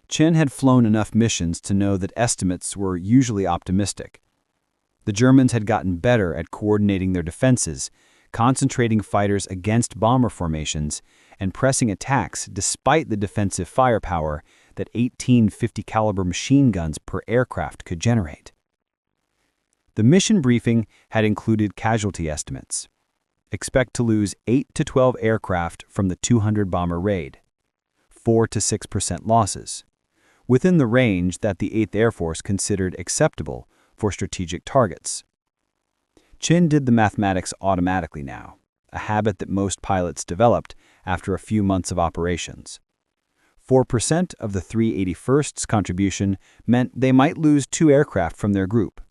Chin had flown enough missions to know that estimates were usually optimistic. The Germans had gotten better at coordinating their defenses, concentrating fighters against bomber formations, and pressing attacks despite the defensive firepower that 18 50-caliber machine guns per aircraft could generate. The mission briefing had included casualty estimates. Expect to lose 8 to 12 aircraft from the 200-bomber raid, 4 to 6% losses, within the range that the 8th Air Force considered acceptable for strategic targets. Chin did the mathematics automatically now, a habit that most pilots developed after a few months of operations. 4% of the 381st's contribution meant they might lose 2 aircraft from their group.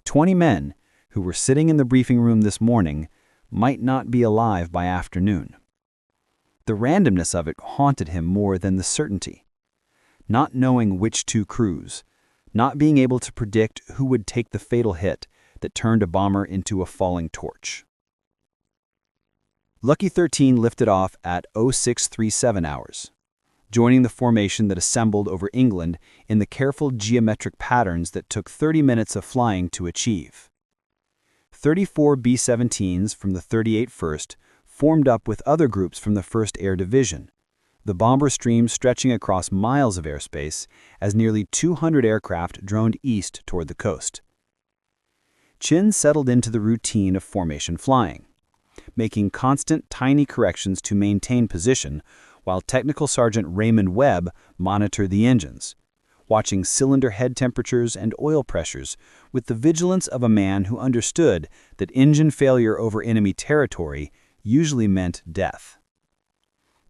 20 men, who were sitting in the briefing room this morning, might not be alive by afternoon. The randomness of it haunted him more than the certainty. Not knowing which two crews, not being able to predict who would take the fatal hit that turned a bomber into a falling torch. Lucky 13 lifted off at 0637 hours, joining the formation that assembled over England in the careful geometric patterns that took 30 minutes of flying to achieve. 34 B-17s from the 38th 1st formed up with other groups from the 1st Air Division, the bomber stream stretching across miles of airspace as nearly 200 aircraft droned east toward the coast. Chin settled into the routine of formation flying, making constant tiny corrections to maintain position while Technical Sergeant Raymond Webb monitored the engines, watching cylinder head temperatures and oil pressures with the vigilance of a man who understood that engine failure over enemy territory usually meant death.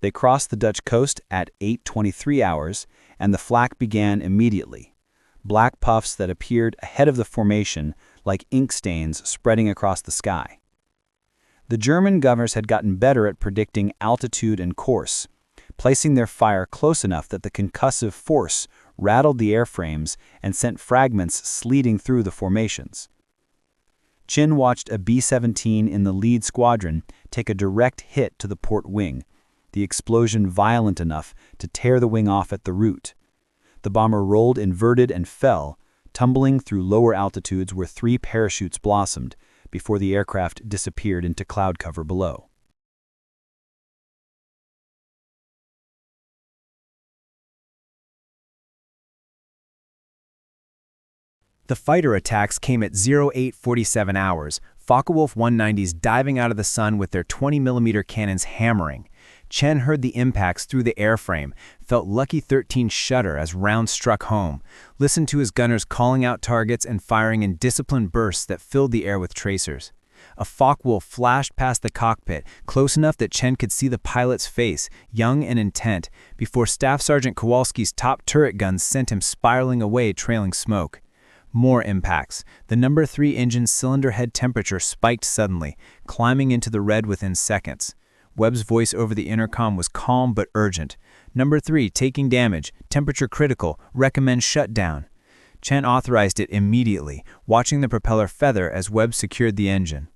They crossed the Dutch coast at 8:23 hours, and the flak began immediately, black puffs that appeared ahead of the formation like ink stains spreading across the sky. The German gunners had gotten better at predicting altitude and course, placing their fire close enough that the concussive force rattled the airframes and sent fragments sleeting through the formations. Chin watched a B-17 in the lead squadron take a direct hit to the port wing, the explosion violent enough to tear the wing off at the root. The bomber rolled inverted and fell, tumbling through lower altitudes where 3 parachutes blossomed before the aircraft disappeared into cloud cover below. The fighter attacks came at 0847 hours, Focke-Wulf 190s diving out of the sun with their 20mm cannons hammering. Chen heard the impacts through the airframe, felt Lucky 13 shudder as rounds struck home, listened to his gunners calling out targets and firing in disciplined bursts that filled the air with tracers. A Focke-Wulf flashed past the cockpit, close enough that Chen could see the pilot's face, young and intent, before Staff Sergeant Kowalski's top turret guns sent him spiraling away, trailing smoke. More impacts. The number 3 engine's cylinder head temperature spiked suddenly, climbing into the red within seconds. Webb's voice over the intercom was calm but urgent. Number 3, taking damage, temperature critical, recommend shutdown. Chen authorized it immediately, watching the propeller feather as Webb secured the engine.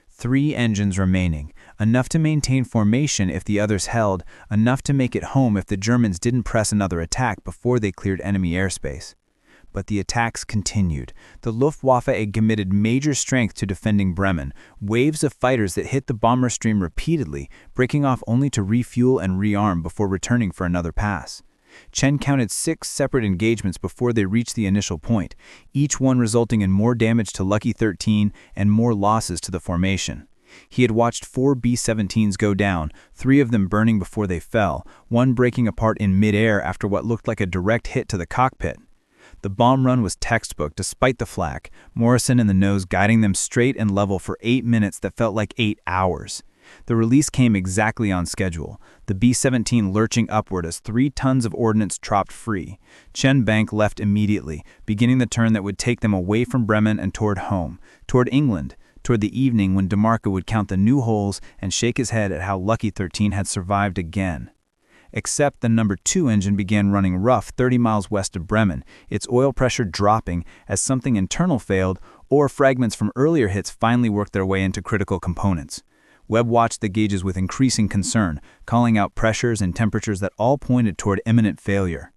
3 engines remaining, enough to maintain formation if the others held, enough to make it home if the Germans didn't press another attack before they cleared enemy airspace. But the attacks continued. The Luftwaffe had committed major strength to defending Bremen, waves of fighters that hit the bomber stream repeatedly, breaking off only to refuel and rearm before returning for another pass. Chen counted 6 separate engagements before they reached the initial point, each one resulting in more damage to Lucky 13 and more losses to the formation. He had watched 4 B-17s go down, 3 of them burning before they fell, one breaking apart in mid-air after what looked like a direct hit to the cockpit. The bomb run was textbook despite the flak, Morrison in the nose guiding them straight and level for 8 minutes that felt like 8 hours. The release came exactly on schedule, the B-17 lurching upward as 3 tons of ordnance dropped free. Chen Bank left immediately, beginning the turn that would take them away from Bremen and toward home, toward England, toward the evening when DeMarco would count the new holes and shake his head at how Lucky 13 had survived again. Except the number 2 engine began running rough 30 miles west of Bremen, its oil pressure dropping as something internal failed or fragments from earlier hits finally worked their way into critical components. Webb watched the gauges with increasing concern, calling out pressures and temperatures that all pointed toward imminent failure.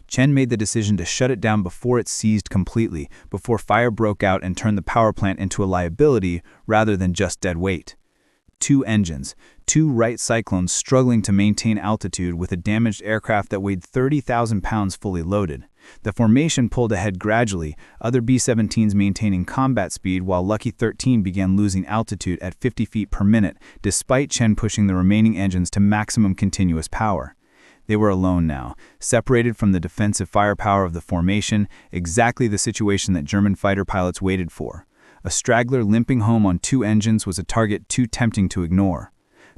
Chen made the decision to shut it down before it seized completely, before fire broke out and turned the power plant into a liability rather than just dead weight. 2 engines, 2 Wright Cyclones struggling to maintain altitude with a damaged aircraft that weighed 30,000 pounds fully loaded. The formation pulled ahead gradually, other B-17s maintaining combat speed while Lucky 13 began losing altitude at 50 feet per minute, despite Chen pushing the remaining engines to maximum continuous power. They were alone now, separated from the defensive firepower of the formation, exactly the situation that German fighter pilots waited for. A straggler limping home on 2 engines was a target too tempting to ignore.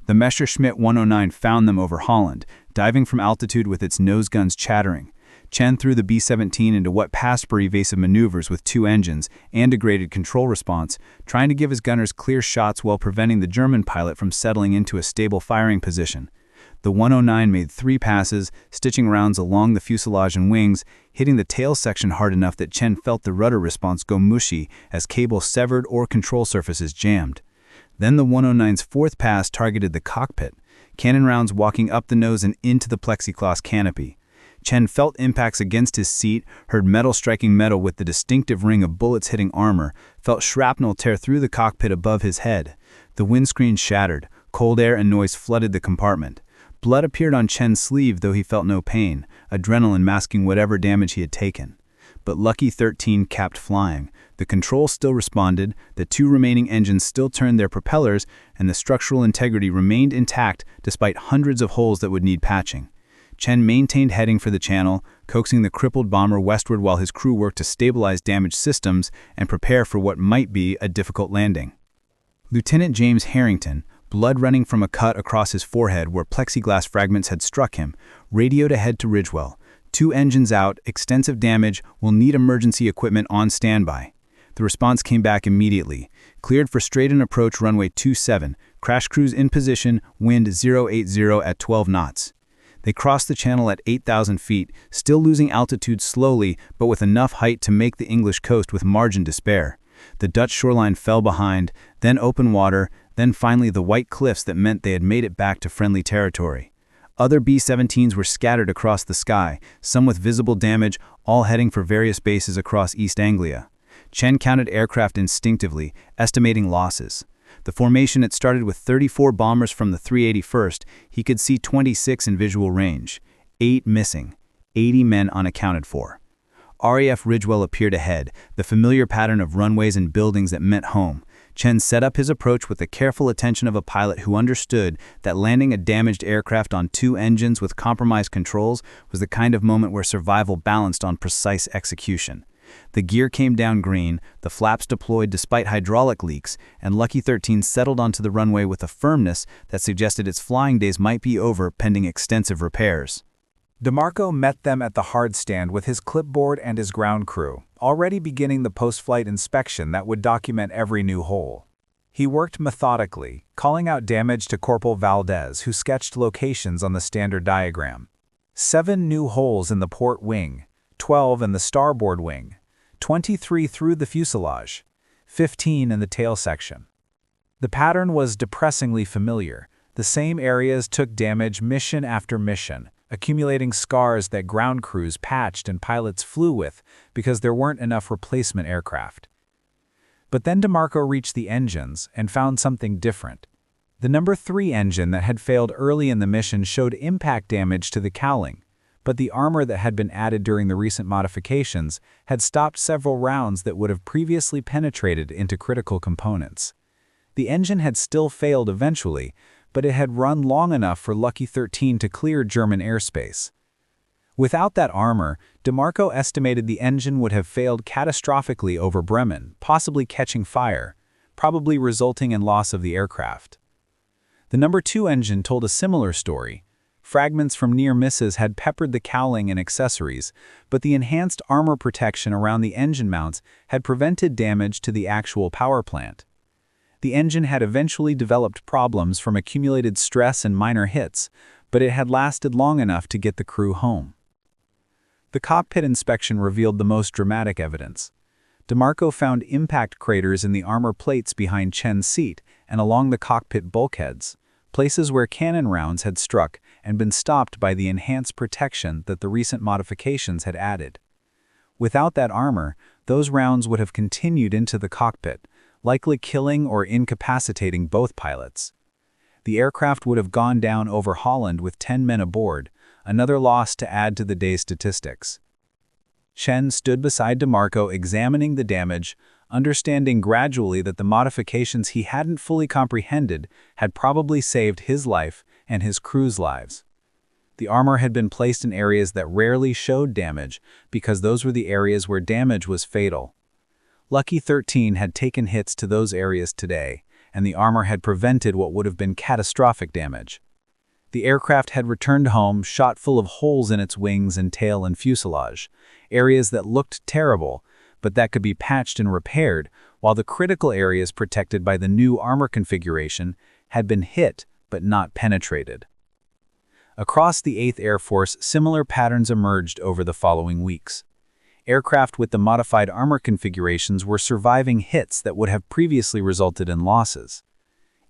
The Messerschmitt 109 found them over Holland, diving from altitude with its nose guns chattering. Chen threw the B-17 into what passed for evasive maneuvers with 2 engines and degraded control response, trying to give his gunners clear shots while preventing the German pilot from settling into a stable firing position. The 109 made 3 passes, stitching rounds along the fuselage and wings, hitting the tail section hard enough that Chen felt the rudder response go mushy as cables severed or control surfaces jammed. Then the 109's 4th pass targeted the cockpit, cannon rounds walking up the nose and into the plexiglass canopy. Chen felt impacts against his seat, heard metal striking metal with the distinctive ring of bullets hitting armor, felt shrapnel tear through the cockpit above his head. The windscreen shattered, cold air and noise flooded the compartment. Blood appeared on Chen's sleeve, though he felt no pain, adrenaline masking whatever damage he had taken. But Lucky 13 kept flying. The control still responded, the 2 remaining engines still turned their propellers, and the structural integrity remained intact despite hundreds of holes that would need patching. Chen maintained heading for the channel, coaxing the crippled bomber westward while his crew worked to stabilize damaged systems and prepare for what might be a difficult landing. Lieutenant James Harrington, blood running from a cut across his forehead where plexiglass fragments had struck him, radioed ahead to Ridgewell. 2 engines out, extensive damage, will need emergency equipment on standby. The response came back immediately. Cleared for straight-in approach runway 27, crash crews in position, wind 080 at 12 knots. They crossed the channel at 8,000 feet, still losing altitude slowly, but with enough height to make the English coast with margin to spare. The Dutch shoreline fell behind, then open water, then finally the white cliffs that meant they had made it back to friendly territory. Other B-17s were scattered across the sky, some with visible damage, all heading for various bases across East Anglia. Chen counted aircraft instinctively, estimating losses. The formation had started with 34 bombers from the 381st. He could see 26 in visual range. 8 missing. 80 men unaccounted for. RAF Ridgewell appeared ahead, the familiar pattern of runways and buildings that meant home. Chen set up his approach with the careful attention of a pilot who understood that landing a damaged aircraft on 2 engines with compromised controls was the kind of moment where survival balanced on precise execution. The gear came down green, the flaps deployed despite hydraulic leaks, and Lucky 13 settled onto the runway with a firmness that suggested its flying days might be over pending extensive repairs. DeMarco met them at the hard stand with his clipboard and his ground crew, already beginning the post-flight inspection that would document every new hole. He worked methodically, calling out damage to Corporal Valdez, who sketched locations on the standard diagram. 7 new holes in the port wing, 12 in the starboard wing, 23 through the fuselage, 15 in the tail section. The pattern was depressingly familiar. The same areas took damage mission after mission, accumulating scars that ground crews patched and pilots flew with because there weren't enough replacement aircraft. But then DeMarco reached the engines and found something different. The number 3 engine that had failed early in the mission showed impact damage to the cowling, but the armor that had been added during the recent modifications had stopped several rounds that would have previously penetrated into critical components. The engine had still failed eventually, but it had run long enough for Lucky 13 to clear German airspace. Without that armor, DeMarco estimated the engine would have failed catastrophically over Bremen, possibly catching fire, probably resulting in loss of the aircraft. The number 2 engine told a similar story. Fragments from near misses had peppered the cowling and accessories, but the enhanced armor protection around the engine mounts had prevented damage to the actual power plant. The engine had eventually developed problems from accumulated stress and minor hits, but it had lasted long enough to get the crew home. The cockpit inspection revealed the most dramatic evidence. DeMarco found impact craters in the armor plates behind Chen's seat and along the cockpit bulkheads, places where cannon rounds had struck and been stopped by the enhanced protection that the recent modifications had added. Without that armor, those rounds would have continued into the cockpit, likely killing or incapacitating both pilots. The aircraft would have gone down over Holland with 10 men aboard, another loss to add to the day's statistics. Chen stood beside DeMarco examining the damage, understanding gradually that the modifications he hadn't fully comprehended had probably saved his life and his crew's lives. The armor had been placed in areas that rarely showed damage because those were the areas where damage was fatal. Lucky 13 had taken hits to those areas today, and the armor had prevented what would have been catastrophic damage. The aircraft had returned home shot full of holes in its wings and tail and fuselage, areas that looked terrible, but that could be patched and repaired, while the critical areas protected by the new armor configuration had been hit but not penetrated. Across the 8th Air Force, similar patterns emerged over the following weeks. Aircraft with the modified armor configurations were surviving hits that would have previously resulted in losses.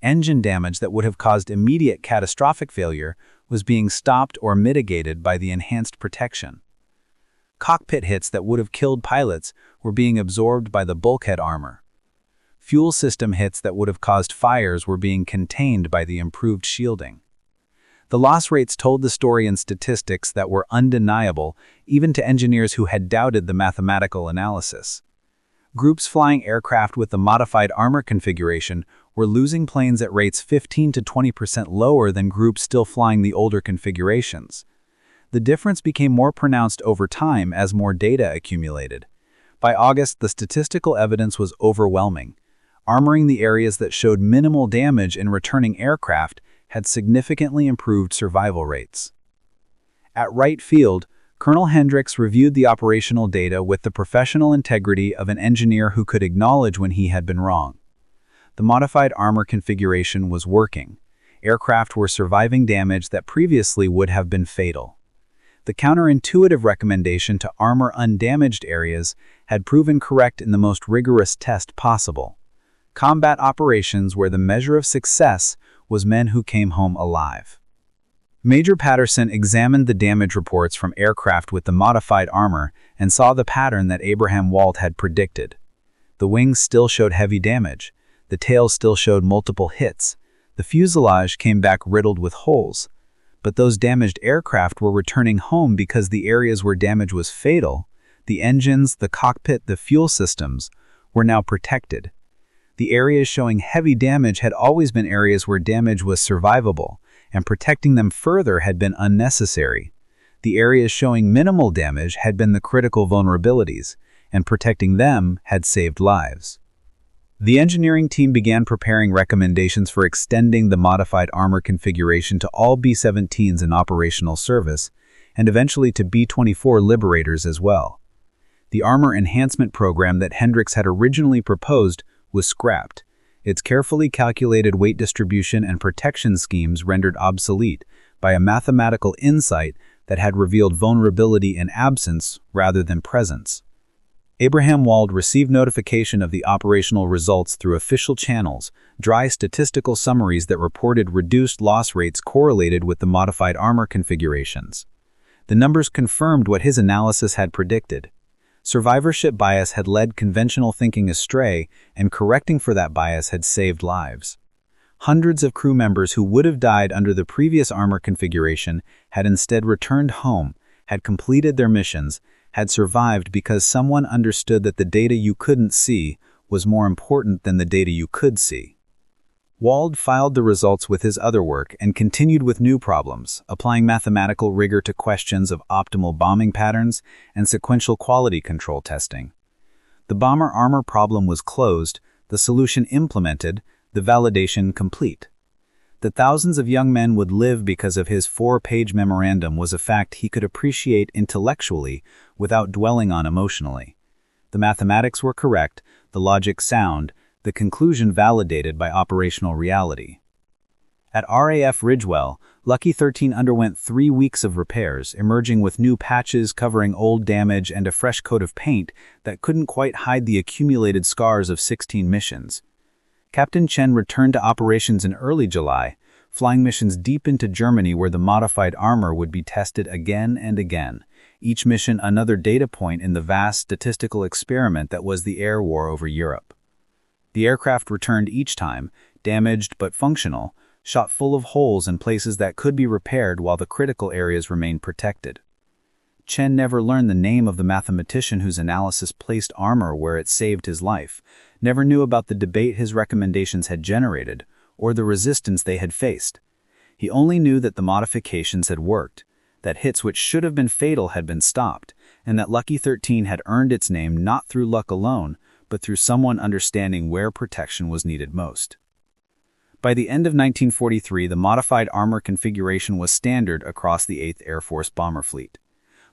Engine damage that would have caused immediate catastrophic failure was being stopped or mitigated by the enhanced protection. Cockpit hits that would have killed pilots were being absorbed by the bulkhead armor. Fuel system hits that would have caused fires were being contained by the improved shielding. The loss rates told the story in statistics that were undeniable, even to engineers who had doubted the mathematical analysis. Groups flying aircraft with the modified armor configuration were losing planes at rates 15 to 20% lower than groups still flying the older configurations. The difference became more pronounced over time as more data accumulated. By August, the statistical evidence was overwhelming. Armoring the areas that showed minimal damage in returning aircraft had significantly improved survival rates. At Wright Field, Colonel Hendricks reviewed the operational data with the professional integrity of an engineer who could acknowledge when he had been wrong. The modified armor configuration was working. Aircraft were surviving damage that previously would have been fatal. The counterintuitive recommendation to armor undamaged areas had proven correct in the most rigorous test possible. Combat operations where the measure of success was men who came home alive. Major Patterson examined the damage reports from aircraft with the modified armor and saw the pattern that Abraham Wald had predicted. The wings still showed heavy damage. The tail still showed multiple hits. The fuselage came back riddled with holes. But those damaged aircraft were returning home because the areas where damage was fatal, the engines, the cockpit, the fuel systems, were now protected. The areas showing heavy damage had always been areas where damage was survivable, and protecting them further had been unnecessary. The areas showing minimal damage had been the critical vulnerabilities, and protecting them had saved lives. The engineering team began preparing recommendations for extending the modified armor configuration to all B-17s in operational service, and eventually to B-24 Liberators as well. The armor enhancement program that Hendricks had originally proposed was scrapped. Its carefully calculated weight distribution and protection schemes rendered obsolete by a mathematical insight that had revealed vulnerability in absence rather than presence. Abraham Wald received notification of the operational results through official channels, dry statistical summaries that reported reduced loss rates correlated with the modified armor configurations. The numbers confirmed what his analysis had predicted. Survivorship bias had led conventional thinking astray, and correcting for that bias had saved lives. Hundreds of crew members who would have died under the previous armor configuration had instead returned home, had completed their missions, had survived because someone understood that the data you couldn't see was more important than the data you could see. Wald filed the results with his other work and continued with new problems, applying mathematical rigor to questions of optimal bombing patterns and sequential quality control testing. The bomber armor problem was closed, the solution implemented, the validation complete. That thousands of young men would live because of his 4-page memorandum was a fact he could appreciate intellectually without dwelling on emotionally. The mathematics were correct, the logic sound, the conclusion validated by operational reality. At RAF Ridgewell, Lucky 13 underwent 3 weeks of repairs, emerging with new patches covering old damage and a fresh coat of paint that couldn't quite hide the accumulated scars of 16 missions. Captain Chen returned to operations in early July, flying missions deep into Germany where the modified armor would be tested again and again, each mission another data point in the vast statistical experiment that was the air war over Europe. The aircraft returned each time, damaged but functional, shot full of holes in places that could be repaired while the critical areas remained protected. Chen never learned the name of the mathematician whose analysis placed armor where it saved his life, never knew about the debate his recommendations had generated, or the resistance they had faced. He only knew that the modifications had worked, that hits which should have been fatal had been stopped, and that Lucky 13 had earned its name not through luck alone, but through someone understanding where protection was needed most. By the end of 1943, the modified armor configuration was standard across the 8th Air Force bomber fleet.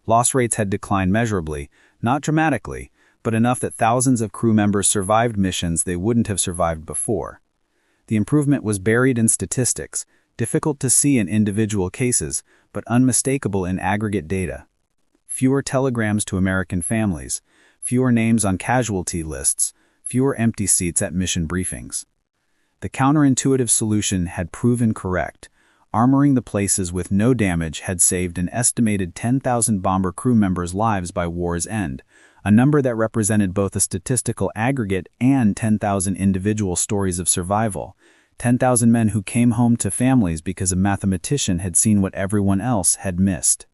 Loss rates had declined measurably, not dramatically, but enough that thousands of crew members survived missions they wouldn't have survived before. The improvement was buried in statistics, difficult to see in individual cases, but unmistakable in aggregate data. Fewer telegrams to American families, fewer names on casualty lists, fewer empty seats at mission briefings. The counterintuitive solution had proven correct. Armoring the places with no damage had saved an estimated 10,000 bomber crew members' lives by war's end, a number that represented both a statistical aggregate and 10,000 individual stories of survival, 10,000 men who came home to families because a mathematician had seen what everyone else had missed.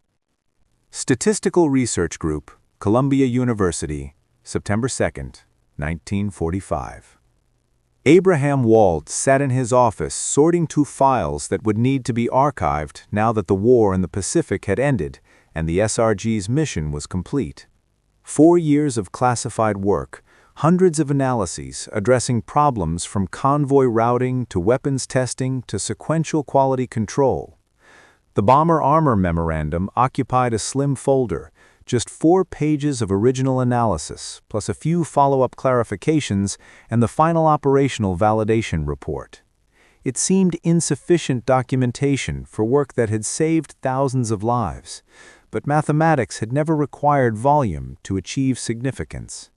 Statistical Research Group, Columbia University, September 2, 1945. Abraham Wald sat in his office sorting through files that would need to be archived now that the war in the Pacific had ended and the SRG's mission was complete. 4 years of classified work, hundreds of analyses addressing problems from convoy routing to weapons testing to sequential quality control. The Bomber Armor Memorandum occupied a slim folder, just 4 pages of original analysis, plus a few follow-up clarifications and the final operational validation report. It seemed insufficient documentation for work that had saved thousands of lives, but mathematics had never required volume to achieve significance.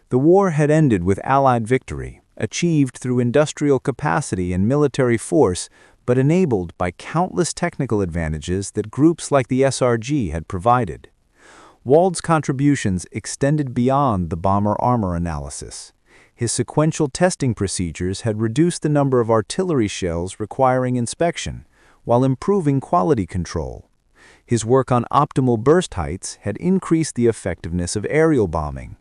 The war had ended with Allied victory, achieved through industrial capacity and military force, but enabled by countless technical advantages that groups like the SRG had provided. Wald's contributions extended beyond the bomber armor analysis. His sequential testing procedures had reduced the number of artillery shells requiring inspection, while improving quality control. His work on optimal burst heights had increased the effectiveness of aerial bombing.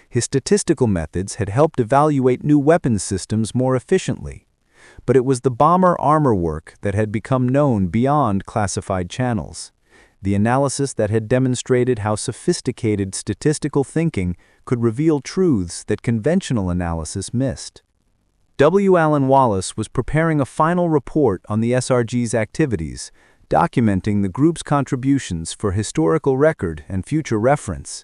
His statistical methods had helped evaluate new weapons systems more efficiently. But it was the bomber armor work that had become known beyond classified channels. The analysis that had demonstrated how sophisticated statistical thinking could reveal truths that conventional analysis missed. W. Allen Wallace was preparing a final report on the SRG's activities, documenting the group's contributions for historical record and future reference.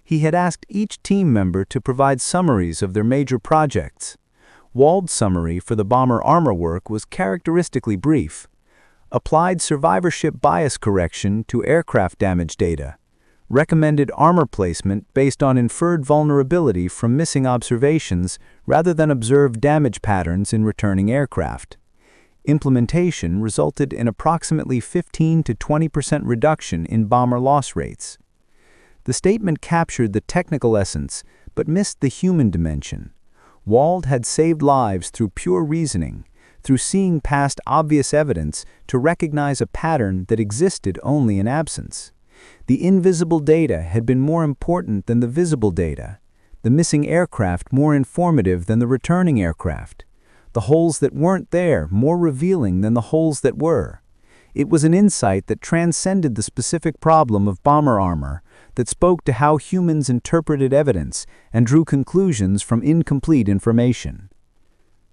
He had asked each team member to provide summaries of their major projects. Wald's summary for the bomber armor work was characteristically brief. Applied survivorship bias correction to aircraft damage data. Recommended armor placement based on inferred vulnerability from missing observations rather than observed damage patterns in returning aircraft. Implementation resulted in approximately 15 to 20% reduction in bomber loss rates. The statement captured the technical essence but missed the human dimension. Wald had saved lives through pure reasoning, through seeing past obvious evidence to recognize a pattern that existed only in absence. The invisible data had been more important than the visible data, the missing aircraft more informative than the returning aircraft, the holes that weren't there more revealing than the holes that were. It was an insight that transcended the specific problem of bomber armor, that spoke to how humans interpreted evidence and drew conclusions from incomplete information.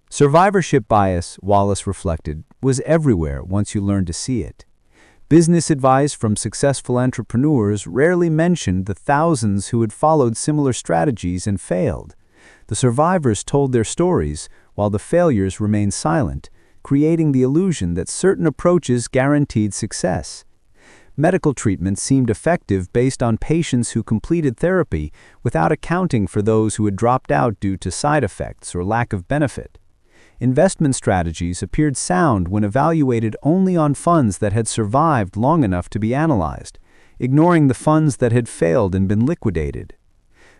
Survivorship bias, Wallace reflected, was everywhere once you learned to see it. Business advice from successful entrepreneurs rarely mentioned the thousands who had followed similar strategies and failed. The survivors told their stories, while the failures remained silent, creating the illusion that certain approaches guaranteed success. Medical treatment seemed effective based on patients who completed therapy without accounting for those who had dropped out due to side effects or lack of benefit. Investment strategies appeared sound when evaluated only on funds that had survived long enough to be analyzed, ignoring the funds that had failed and been liquidated.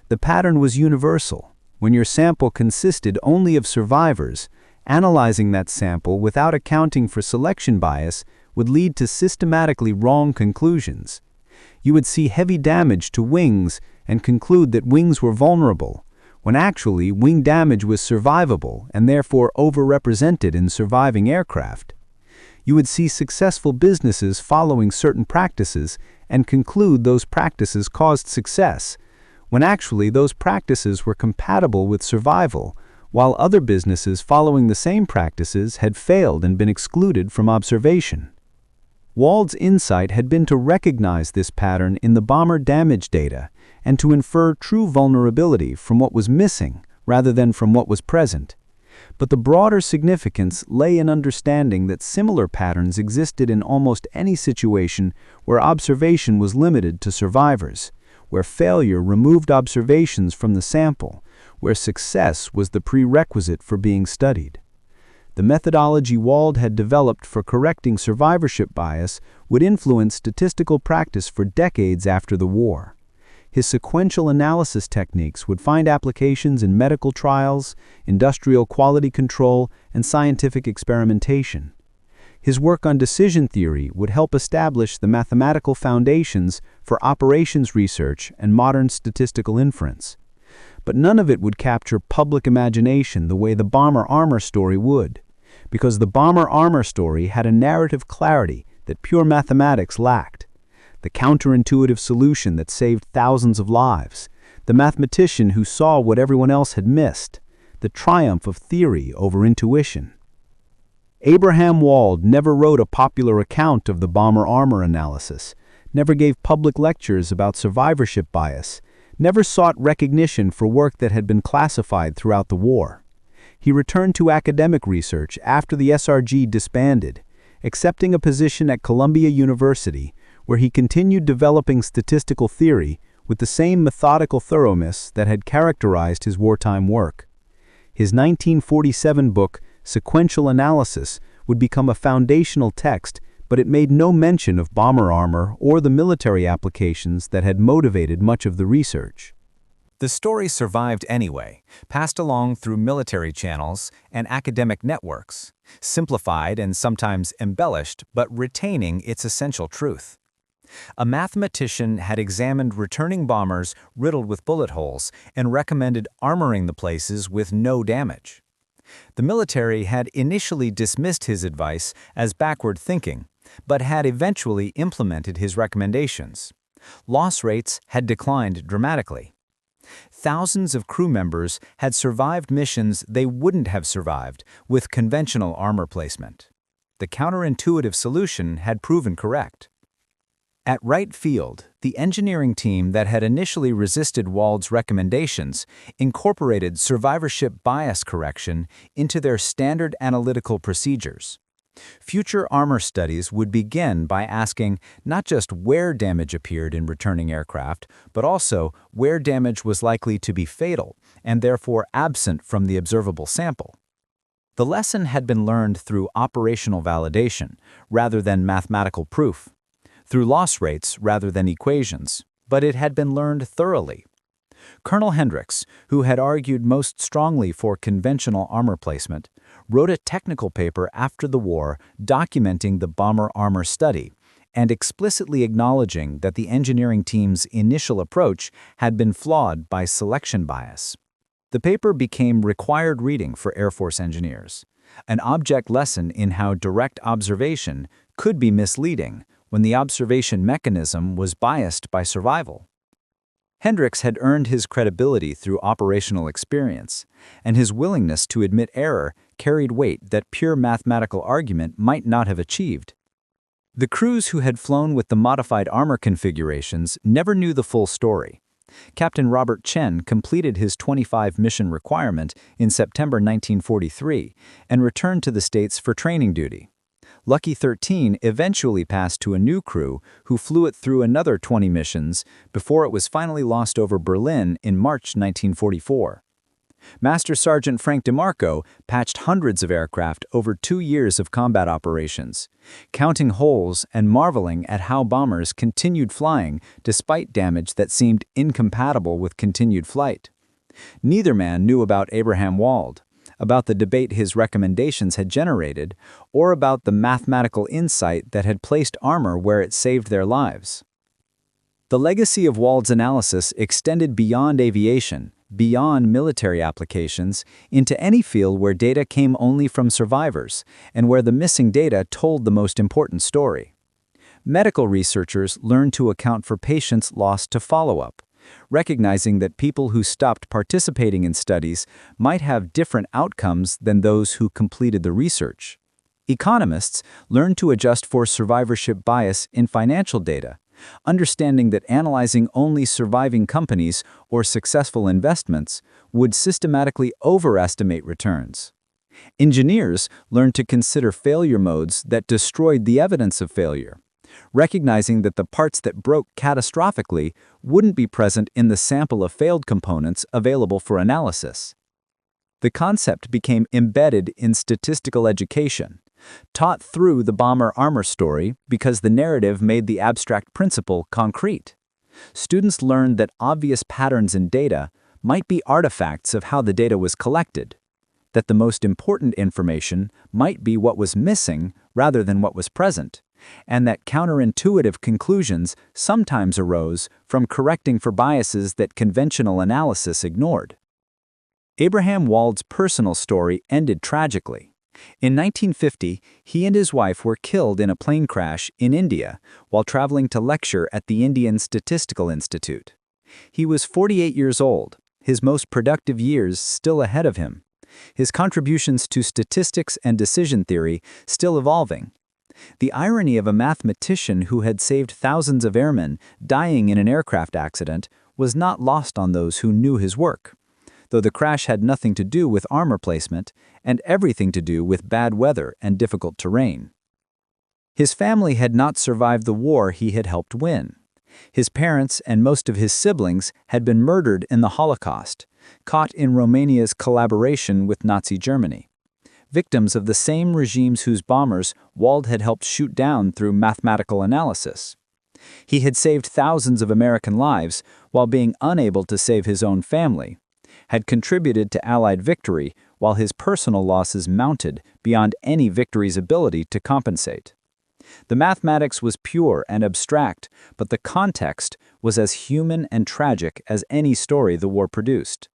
The pattern was universal. When your sample consisted only of survivors, analyzing that sample without accounting for selection bias would lead to systematically wrong conclusions. You would see heavy damage to wings and conclude that wings were vulnerable, when actually wing damage was survivable and therefore overrepresented in surviving aircraft. You would see successful businesses following certain practices and conclude those practices caused success, when actually those practices were compatible with survival, while other businesses following the same practices had failed and been excluded from observation. Wald's insight had been to recognize this pattern in the bomber damage data and to infer true vulnerability from what was missing rather than from what was present. But the broader significance lay in understanding that similar patterns existed in almost any situation where observation was limited to survivors, where failure removed observations from the sample, where success was the prerequisite for being studied. The methodology Wald had developed for correcting survivorship bias would influence statistical practice for decades after the war. His sequential analysis techniques would find applications in medical trials, industrial quality control, and scientific experimentation. His work on decision theory would help establish the mathematical foundations for operations research and modern statistical inference. But none of it would capture public imagination the way the bomber armor story would, because the bomber armor story had a narrative clarity that pure mathematics lacked. The counterintuitive solution that saved thousands of lives, the mathematician who saw what everyone else had missed, the triumph of theory over intuition. Abraham Wald never wrote a popular account of the bomber armor analysis, never gave public lectures about survivorship bias, never sought recognition for work that had been classified throughout the war. He returned to academic research after the SRG disbanded, accepting a position at Columbia University, where he continued developing statistical theory with the same methodical thoroughness that had characterized his wartime work. His 1947 book, Sequential Analysis, would become a foundational text, but it made no mention of bomber armor or the military applications that had motivated much of the research. The story survived anyway, passed along through military channels and academic networks, simplified and sometimes embellished, but retaining its essential truth. A mathematician had examined returning bombers riddled with bullet holes and recommended armoring the places with no damage. The military had initially dismissed his advice as backward thinking, but had eventually implemented his recommendations. Loss rates had declined dramatically. Thousands of crew members had survived missions they wouldn't have survived with conventional armor placement. The counterintuitive solution had proven correct. At Wright Field, the engineering team that had initially resisted Wald's recommendations incorporated survivorship bias correction into their standard analytical procedures. Future armor studies would begin by asking not just where damage appeared in returning aircraft, but also where damage was likely to be fatal and therefore absent from the observable sample. The lesson had been learned through operational validation rather than mathematical proof, through loss rates rather than equations, but it had been learned thoroughly. Colonel Hendricks, who had argued most strongly for conventional armor placement, wrote a technical paper after the war documenting the bomber armor study and explicitly acknowledging that the engineering team's initial approach had been flawed by selection bias. The paper became required reading for Air Force engineers, an object lesson in how direct observation could be misleading when the observation mechanism was biased by survival. Hendricks had earned his credibility through operational experience, and his willingness to admit error carried weight that pure mathematical argument might not have achieved. The crews who had flown with the modified armor configurations never knew the full story. Captain Robert Chen completed his 25-mission requirement in September 1943 and returned to the States for training duty. Lucky 13 eventually passed to a new crew who flew it through another 20 missions before it was finally lost over Berlin in March 1944. Master Sergeant Frank DeMarco patched hundreds of aircraft over 2 years of combat operations, counting holes and marveling at how bombers continued flying despite damage that seemed incompatible with continued flight. Neither man knew about Abraham Wald, about the debate his recommendations had generated, or about the mathematical insight that had placed armor where it saved their lives. The legacy of Wald's analysis extended beyond aviation, beyond military applications, into any field where data came only from survivors, and where the missing data told the most important story. Medical researchers learned to account for patients lost to follow-up, recognizing that people who stopped participating in studies might have different outcomes than those who completed the research. Economists learned to adjust for survivorship bias in financial data, understanding that analyzing only surviving companies or successful investments would systematically overestimate returns. Engineers learned to consider failure modes that destroyed the evidence of failure, recognizing that the parts that broke catastrophically wouldn't be present in the sample of failed components available for analysis. The concept became embedded in statistical education, taught through the bomber armor story because the narrative made the abstract principle concrete. Students learned that obvious patterns in data might be artifacts of how the data was collected, that the most important information might be what was missing rather than what was present, and that counterintuitive conclusions sometimes arose from correcting for biases that conventional analysis ignored. Abraham Wald's personal story ended tragically. In 1950, he and his wife were killed in a plane crash in India while traveling to lecture at the Indian Statistical Institute. He was 48 years old, his most productive years still ahead of him, his contributions to statistics and decision theory still evolving. The irony of a mathematician who had saved thousands of airmen dying in an aircraft accident was not lost on those who knew his work, though the crash had nothing to do with armor placement and everything to do with bad weather and difficult terrain. His family had not survived the war he had helped win. His parents and most of his siblings had been murdered in the Holocaust, caught in Romania's collaboration with Nazi Germany, victims of the same regimes whose bombers Wald had helped shoot down through mathematical analysis. He had saved thousands of American lives while being unable to save his own family, had contributed to Allied victory while his personal losses mounted beyond any victory's ability to compensate. The mathematics was pure and abstract, but the context was as human and tragic as any story the war produced.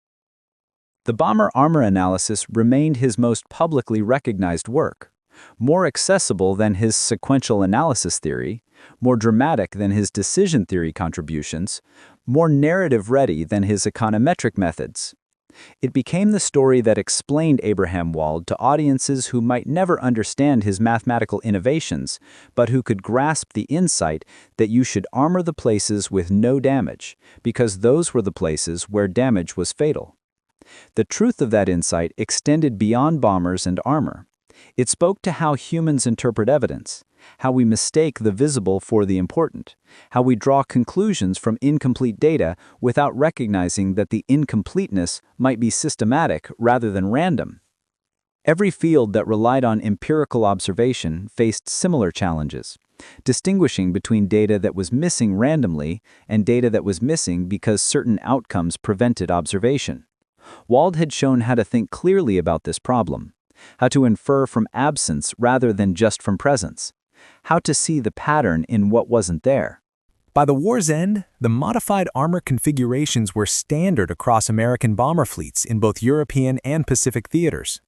The bomber armor analysis remained his most publicly recognized work, more accessible than his sequential analysis theory, more dramatic than his decision theory contributions, more narrative-ready than his econometric methods. It became the story that explained Abraham Wald to audiences who might never understand his mathematical innovations, but who could grasp the insight that you should armor the places with no damage, because those were the places where damage was fatal. The truth of that insight extended beyond bombers and armor. It spoke to how humans interpret evidence, how we mistake the visible for the important, how we draw conclusions from incomplete data without recognizing that the incompleteness might be systematic rather than random. Every field that relied on empirical observation faced similar challenges, distinguishing between data that was missing randomly and data that was missing because certain outcomes prevented observation. Wald had shown how to think clearly about this problem, how to infer from absence rather than just from presence, how to see the pattern in what wasn't there. By the war's end, the modified armor configurations were standard across American bomber fleets in both European and Pacific theaters.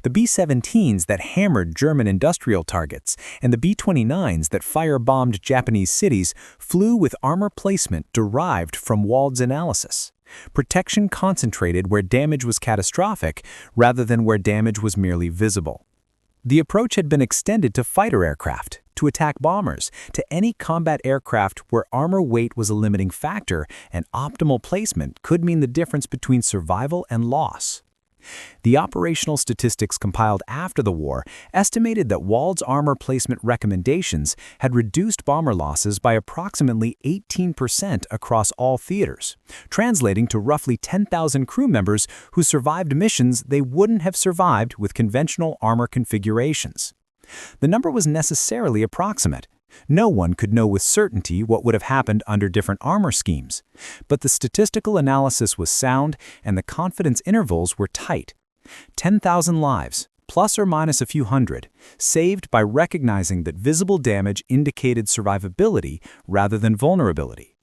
The B-17s that hammered German industrial targets and the B-29s that firebombed Japanese cities flew with armor placement derived from Wald's analysis. Protection concentrated where damage was catastrophic rather than where damage was merely visible. The approach had been extended to fighter aircraft, to attack bombers, to any combat aircraft where armor weight was a limiting factor and optimal placement could mean the difference between survival and loss. The operational statistics compiled after the war estimated that Wald's armor placement recommendations had reduced bomber losses by approximately 18% across all theaters, translating to roughly 10,000 crew members who survived missions they wouldn't have survived with conventional armor configurations. The number was necessarily approximate. No one could know with certainty what would have happened under different armor schemes, but the statistical analysis was sound and the confidence intervals were tight. 10,000 lives, plus or minus a few hundred, saved by recognizing that visible damage indicated survivability rather than vulnerability.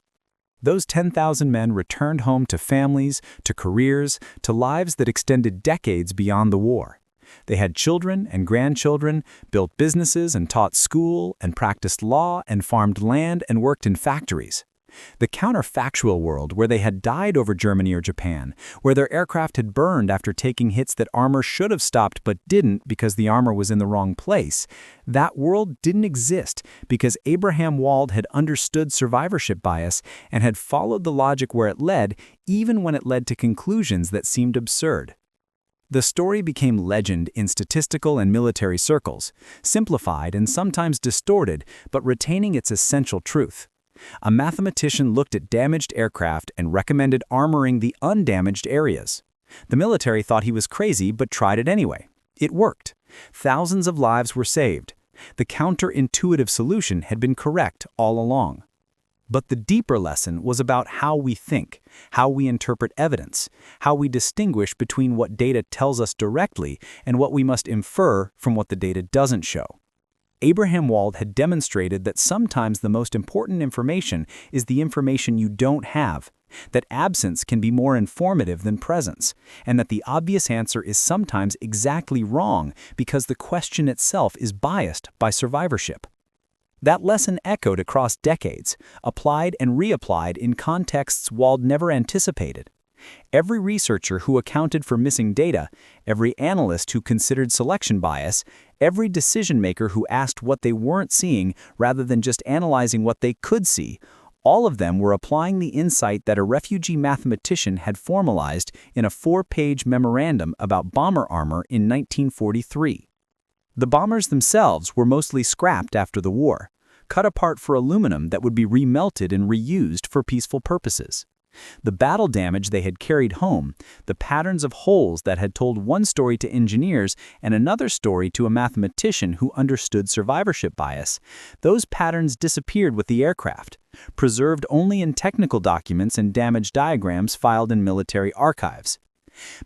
Those 10,000 men returned home to families, to careers, to lives that extended decades beyond the war. They had children and grandchildren, built businesses and taught school and practiced law and farmed land and worked in factories. The counterfactual world, where they had died over Germany or Japan, where their aircraft had burned after taking hits that armor should have stopped but didn't because the armor was in the wrong place, that world didn't exist because Abraham Wald had understood survivorship bias and had followed the logic where it led, even when it led to conclusions that seemed absurd. The story became legend in statistical and military circles, simplified and sometimes distorted, but retaining its essential truth. A mathematician looked at damaged aircraft and recommended armoring the undamaged areas. The military thought he was crazy but tried it anyway. It worked. Thousands of lives were saved. The counterintuitive solution had been correct all along. But the deeper lesson was about how we think, how we interpret evidence, how we distinguish between what data tells us directly and what we must infer from what the data doesn't show. Abraham Wald had demonstrated that sometimes the most important information is the information you don't have, that absence can be more informative than presence, and that the obvious answer is sometimes exactly wrong because the question itself is biased by survivorship. That lesson echoed across decades, applied and reapplied in contexts Wald never anticipated. Every researcher who accounted for missing data, every analyst who considered selection bias, every decision-maker who asked what they weren't seeing rather than just analyzing what they could see, all of them were applying the insight that a refugee mathematician had formalized in a 4-page memorandum about bomber armor in 1943. The bombers themselves were mostly scrapped after the war, cut apart for aluminum that would be remelted and reused for peaceful purposes. The battle damage they had carried home, the patterns of holes that had told one story to engineers and another story to a mathematician who understood survivorship bias, those patterns disappeared with the aircraft, preserved only in technical documents and damage diagrams filed in military archives.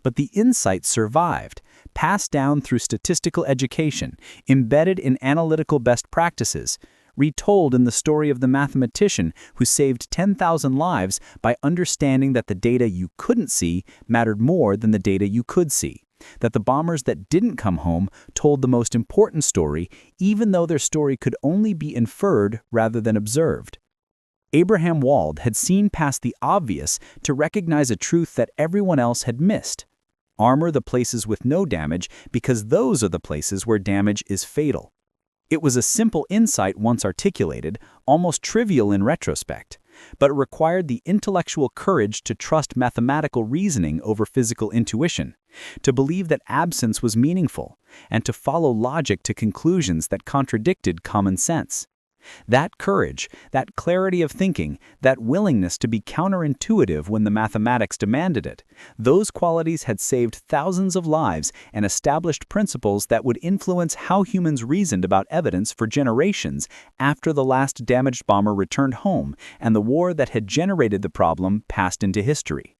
But the insight survived, passed down through statistical education, embedded in analytical best practices, retold in the story of the mathematician who saved 10,000 lives by understanding that the data you couldn't see mattered more than the data you could see, that the bombers that didn't come home told the most important story, even though their story could only be inferred rather than observed. Abraham Wald had seen past the obvious to recognize a truth that everyone else had missed. Armor the places with no damage because those are the places where damage is fatal. It was a simple insight once articulated, almost trivial in retrospect, but it required the intellectual courage to trust mathematical reasoning over physical intuition, to believe that absence was meaningful, and to follow logic to conclusions that contradicted common sense. That courage, that clarity of thinking, that willingness to be counterintuitive when the mathematics demanded it, those qualities had saved thousands of lives and established principles that would influence how humans reasoned about evidence for generations after the last damaged bomber returned home and the war that had generated the problem passed into history.